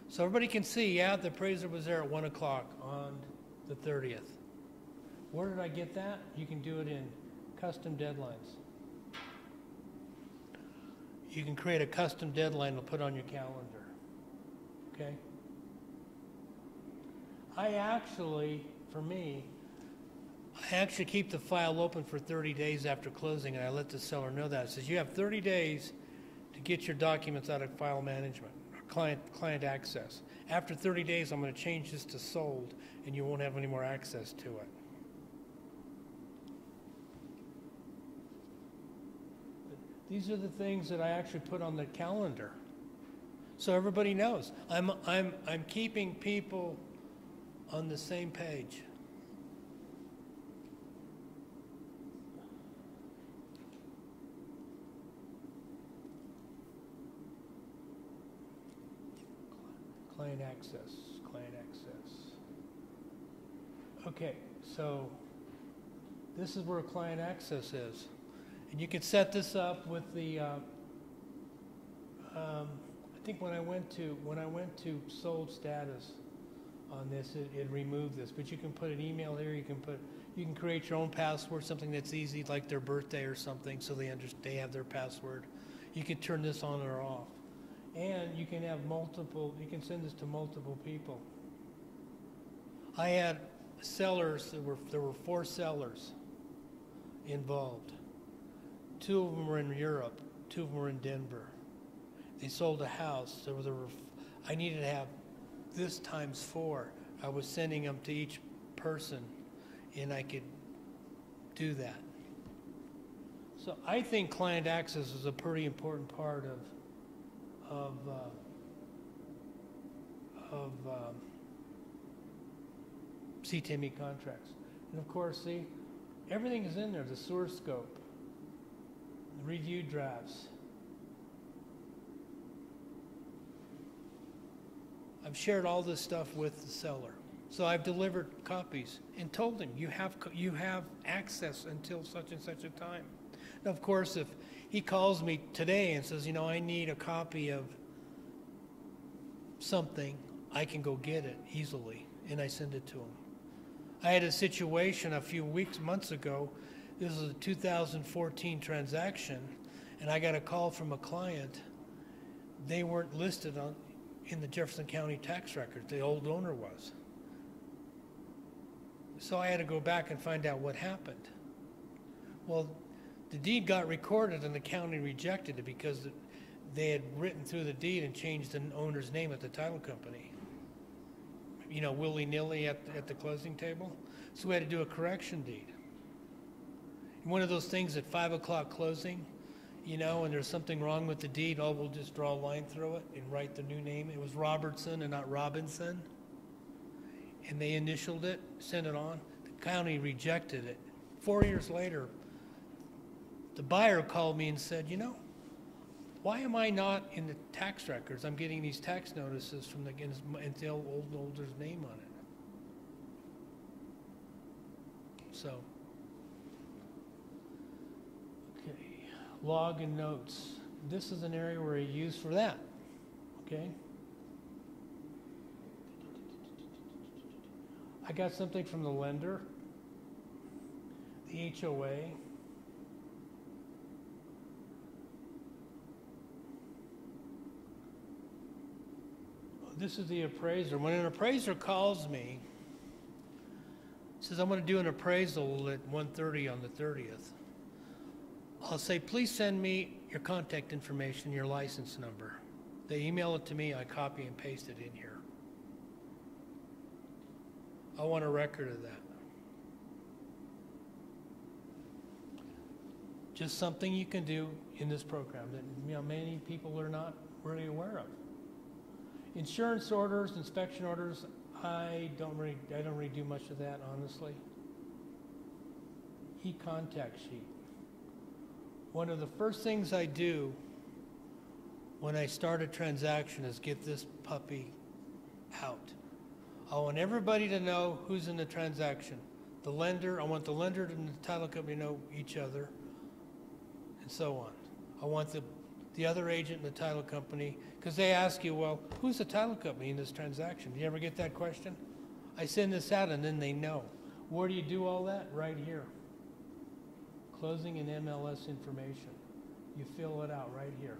So everybody can see, yeah, the appraiser was there at 1 o'clock on the 30th. Where did I get that? You can do it in custom deadlines. You can create a custom deadline to put on your calendar. Okay? I actually keep the file open for 30 days after closing, and I let the seller know that. It says you have 30 days to get your documents out of file management, or client access. After 30 days, I'm going to change this to sold, and you won't have any more access to it. These are the things that I actually put on the calendar, so everybody knows. I'm keeping people on the same page. Client access. Okay, so this is where client access is. And you can set this up with the, I think when I went to sold status on this, it removed this. But you can put an email here. You can create your own password, something that's easy, like their birthday or something, so they have their password. You can turn this on or off, and you can have multiple. You can send this to multiple people. I had sellers. There were 4 sellers involved. 2 of them were in Europe. 2 of them were in Denver. They sold a house. I needed to have this times 4. I was sending them to each person, and I could do that. So I think client access is a pretty important part of CTME contracts. And of course, see, everything is in there, the source scope, the review drafts. I've shared all this stuff with the seller. So I've delivered copies and told him, you have access until such and such a time. Now, of course, if he calls me today and says, I need a copy of something, I can go get it easily, and I send it to him. I had a situation a few months ago. This is a 2014 transaction, and I got a call from a client. They weren't listed in the Jefferson County tax record. The old owner was. So I had to go back and find out what happened. Well, the deed got recorded and the county rejected it because they had written through the deed and changed the owner's name at the title company. Willy-nilly at the closing table. So we had to do a correction deed. And one of those things at 5 o'clock closing, and there's something wrong with the deed, we'll just draw a line through it and write the new name. It was Robertson and not Robinson. And they initialed it, sent it on. The county rejected it. 4 years later, the buyer called me and said, why am I not in the tax records? I'm getting these tax notices from the old owner's name on it. So, okay, log and notes. This is an area where I use for that, okay? I got something from the lender, the HOA. This is the appraiser. When an appraiser calls me, says, I'm going to do an appraisal at 1:30 on the 30th, I'll say, please send me your contact information, your license number. They email it to me, I copy and paste it in here. I want a record of that. Just something you can do in this program that many people are not really aware of. Insurance orders, inspection orders, I don't really do much of that, honestly. e-contact sheet. One of the first things I do when I start a transaction is get this puppy out. I want everybody to know who's in the transaction. The lender, I want the lender and the title company to know each other, and so on. I want the other agent and the title company, because they ask you, well, who's the title company in this transaction? Do you ever get that question? I send this out and then they know. Where do you do all that? Right here. Closing and MLS information. You fill it out right here.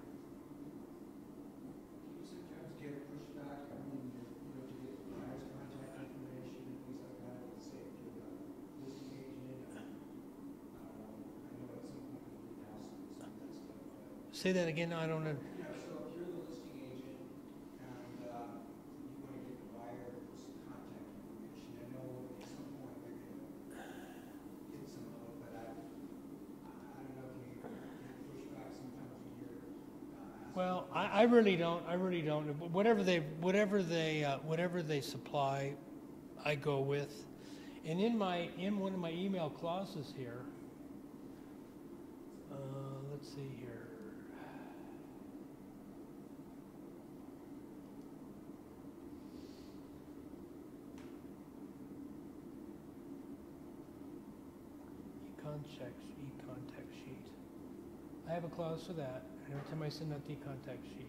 You sometimes get pushback, I mean, to get the buyer's contact information and things like that, let's say if you're the listing agent, I know at some point you need to have some of that stuff. Say that again, I don't know. Yeah, so if you're the listing agent and you want to get the buyer's contact information, I know at some point you're going to get some of it, but I don't know if you get pushback sometimes when you're asking. Well, I really don't. Whatever they supply, I go with. And in one of my email clauses here, let's see here. E-contact sheet. I have a clause for that. Every time I send out the contact sheet.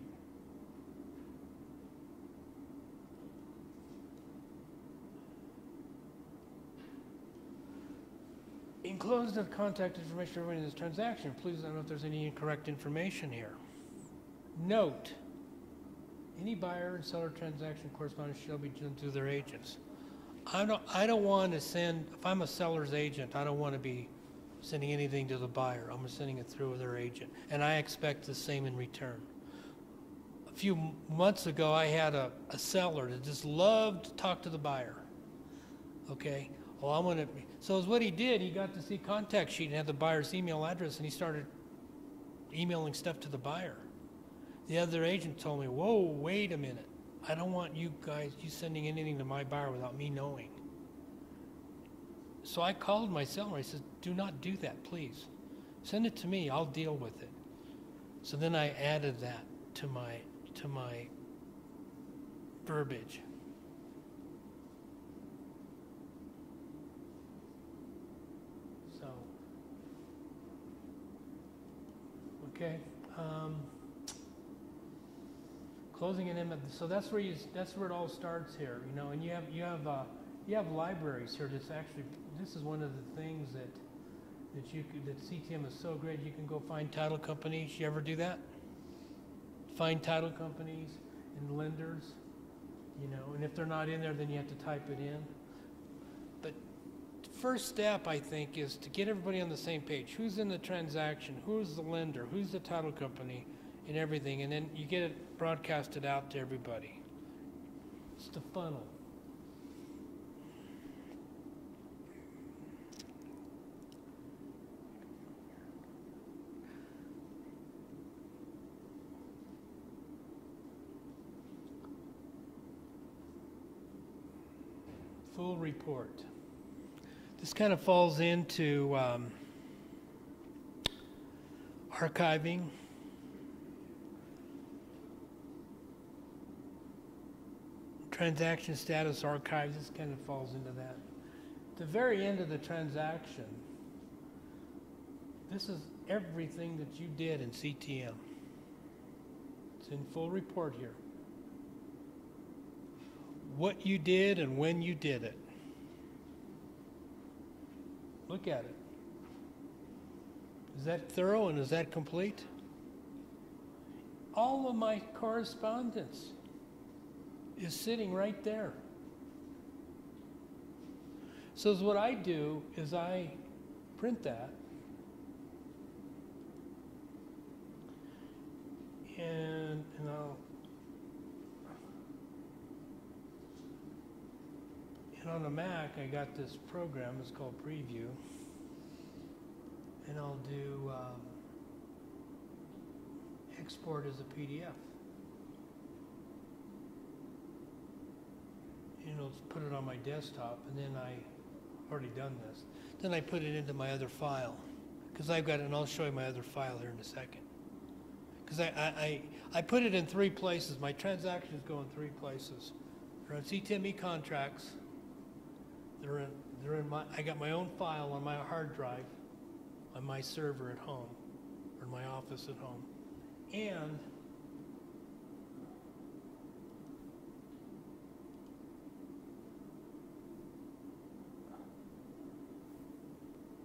Enclosed the contact information of everyone in this transaction. Please don't know if there's any incorrect information here. Note, any buyer and seller transaction correspondence shall be done through their agents. I don't want to send, if I'm a seller's agent, I don't want to be sending anything to the buyer. I'm sending it through their agent. And I expect the same in return. A few months ago, I had a seller that just loved to talk to the buyer. Okay? Well, so is what he did, he got to see contact sheet and had the buyer's email address, and he started emailing stuff to the buyer. The other agent told me, whoa, wait a minute. I don't want you sending anything to my buyer without me knowing. So I called my seller. I said, do not do that, please. Send it to me. I'll deal with it. So then I added that to my verbiage. So, okay. Closing an image. So that's where it all starts here, you know. And you have libraries here. This is one of the things that CTM is so great. You can go find title companies. You ever do that? Find title companies and lenders, you know. And if they're not in there, then you have to type it in. But first step, I think, is to get everybody on the same page. Who's in the transaction? Who's the lender? Who's the title company? And everything, and then you get it broadcasted out to everybody. It's the funnel. Full report. This kind of falls into archiving. Transaction status archives, this kind of falls into that. At the very end of the transaction, this is everything that you did in CTM. It's in full report here. What you did and when you did it. Look at it. Is that thorough and is that complete? All of my correspondence is sitting right there. So what I do is I print that and on the Mac I got this program, it's called Preview, and I'll do export as a PDF. You know, put it on my desktop, and then already done this. Then I put it into my other file. Because I've got, and I'll show you my other file here in a second. Because I put it in 3 places. My transactions go in 3 places. They're on CTME contracts. They're in my, I got my own file on my hard drive on my server at home, or my office at home. And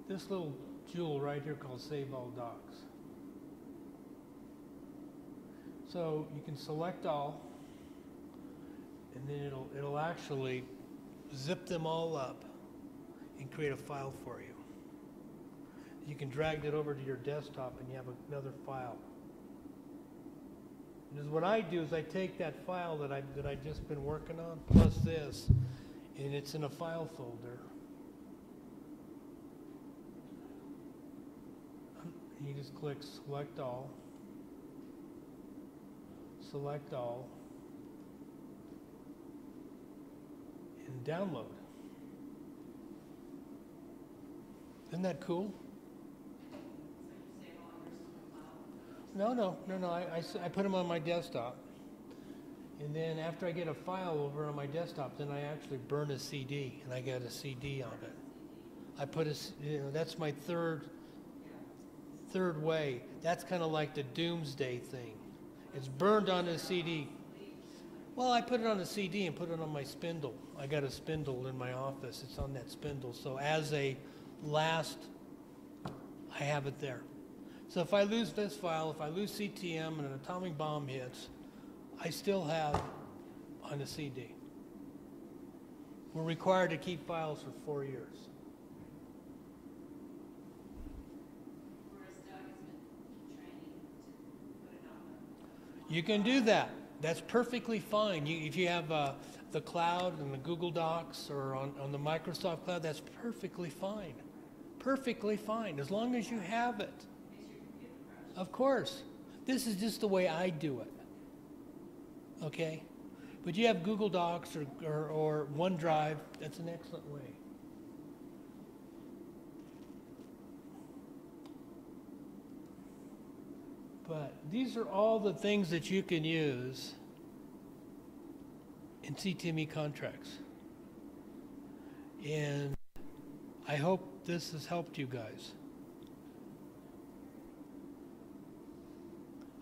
this little jewel right here called Save All Docs. So you can select all, and then it'll actually zip them all up and create a file for you. You can drag it over to your desktop and you have another file. And what I do is I take that file that I've just been working on, plus this, and it's in a file folder. You just click select all, and download. Isn't that cool? No. I put them on my desktop. And then after I get a file over on my desktop, then I actually burn a CD, and I get a CD on it. I put that's my third way. That's kind of like the doomsday thing. It's burned on a CD. Well, I put it on a CD and put it on my spindle. I got a spindle in my office. It's on that spindle. So as a last, I have it there. So if I lose this file, if I lose CTM and an atomic bomb hits, I still have on a CD. We're required to keep files for 4 years. You can do that. That's perfectly fine. If you have the cloud and the Google Docs or on the Microsoft cloud, that's perfectly fine. Perfectly fine, as long as you have it. Of course. This is just the way I do it. Okay? But you have Google Docs or OneDrive, that's an excellent way. But these are all the things that you can use in CTME contracts. And I hope this has helped you guys.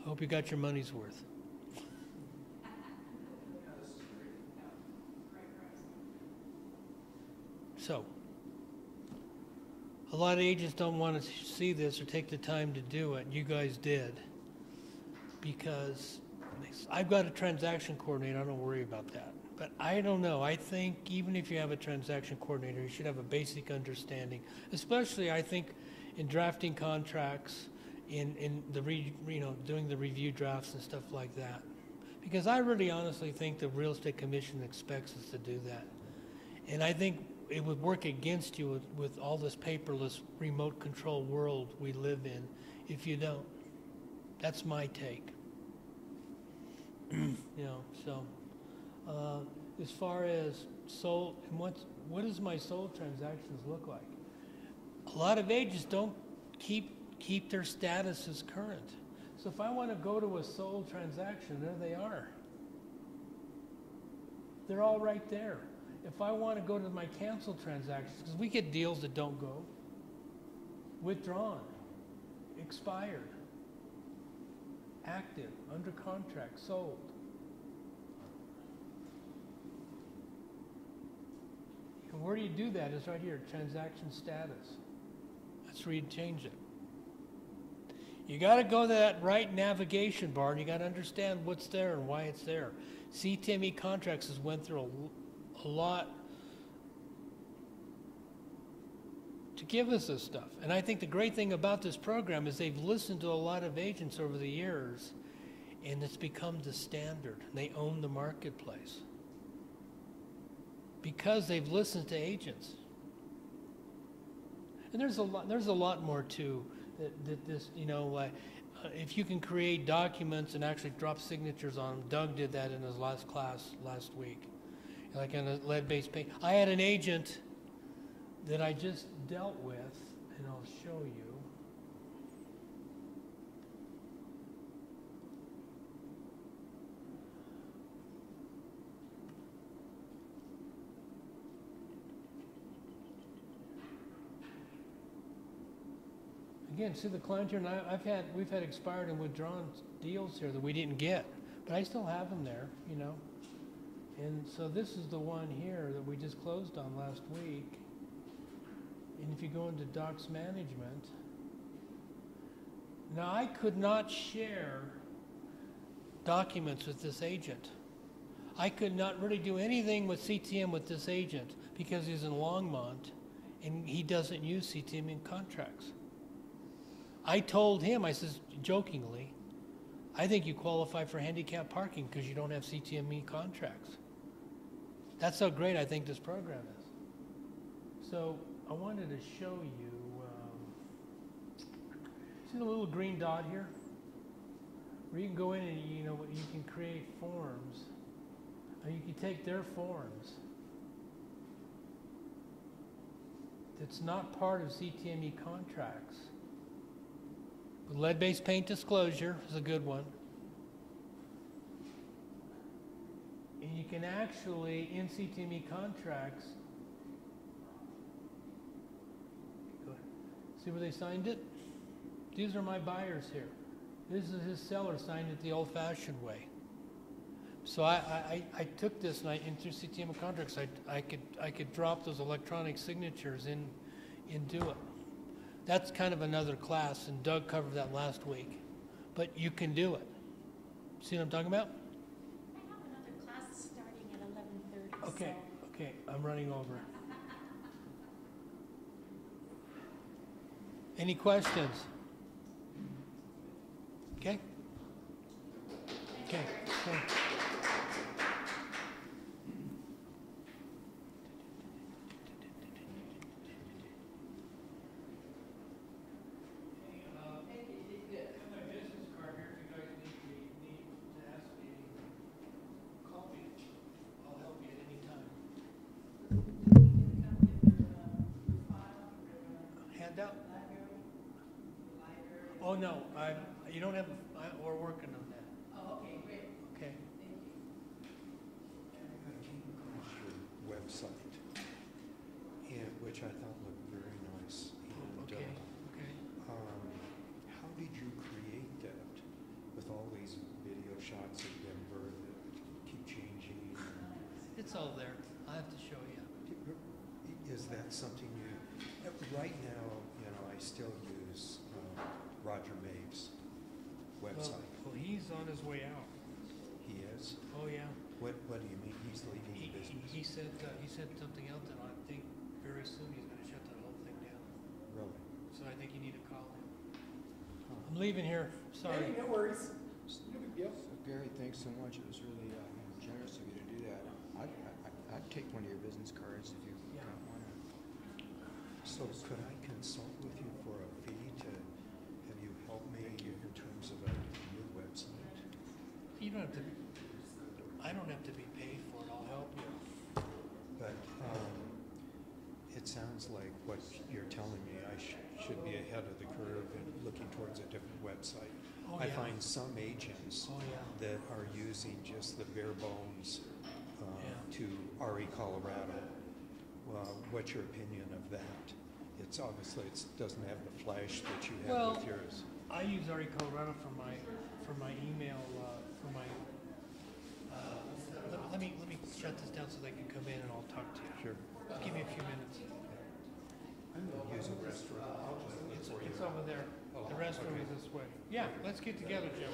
I hope you got your money's worth. So, a lot of agents don't want to see this or take the time to do it. You guys did. Because I've got a transaction coordinator, I don't worry about that. But I don't know, I think even if you have a transaction coordinator, you should have a basic understanding. Especially, I think, in drafting contracts, in the doing the review drafts and stuff like that. Because I really honestly think the Real Estate Commission expects us to do that. And I think it would work against you with all this paperless remote control world we live in if you don't. That's my take. As far as sold, and what does my sold transactions look like? A lot of agents don't keep their statuses current. So if I want to go to a sold transaction, there they are. They're all right there. If I want to go to my canceled transactions, because we get deals that don't go, withdrawn, expired, active, under contract, sold. And where do you do that? It's right here, transaction status. That's where you change it. You got to go to that right navigation bar, and you got to understand what's there and why it's there. CTME Contracts has went through a lot to give us this stuff. And I think the great thing about this program is they've listened to a lot of agents over the years, and it's become the standard. They own the marketplace because they've listened to agents. And there's a lot more too that this, if you can create documents and actually drop signatures on them. Doug did that in his last class last week, like on a lead-based paint. I had an agent that I just dealt with, and I'll show you. Again, see the client here, and we've had expired and withdrawn deals here that we didn't get, but I still have them there, you know. And so this is the one here that we just closed on last week. And if you go into docs management, now I could not share documents with this agent. I could not really do anything with CTM with this agent because he's in Longmont and he doesn't use CTM in contracts. I told him, I says, jokingly, I think you qualify for handicap parking because you don't have CTME contracts. That's how great I think this program is. So I wanted to show you, see the little green dot here? Where you can go in and you can create forms. Or you can take their forms. That's not part of CTME contracts. Lead-based paint disclosure is a good one. And you can actually, in CTME contracts, go ahead. See where they signed it? These are my buyers here. This is his seller signed it the old-fashioned way. So I took this and through CTME contracts, I could drop those electronic signatures in do it. That's kind of another class, and Doug covered that last week. But you can do it. See what I'm talking about? I have another class starting at 11:30. Okay, okay, I'm running over. Any questions? Okay? Okay, okay. Handout? Oh, no, you don't have, we're working on that. Oh, okay, great. Okay. Thank you. I came across your website, and which I thought looked very nice. And, Okay, okay. how did you create that with all these video shots of Denver that keep changing? It's all there. I have to show you. Is that something you? Right now, I still use Roger Mave's website. Well, he's on his way out. He is. Oh, yeah. What do you mean? He's leaving the business? He said something else, and I think very soon he's going to shut that whole thing down. Really? So I think you need to call him. I'm leaving here. Sorry. Hey, no worries. So Gary, thanks so much. It was really generous of you to do that. I'd take one of your business cards if you Yeah. got one. So could I consult with you for a fee to have you help me in terms of a new website? You don't have to. I don't have to be paid for it. I'll help you. But it sounds like what you're telling me, I should be ahead of the curve and looking towards a different website. Oh, I yeah. find some agents Oh, yeah. that are using just the bare bones Yeah. to RE Colorado. What's your opinion of that? It's obviously doesn't have the flash that you have Well, with yours. I use RE Colorado for my email for my. Let me shut this down so they can come in and I'll talk to you. Sure. Just give me a few minutes. I'm going to use a restaurant. It's over there. The restroom is this way. Yeah, let's get together, Joe.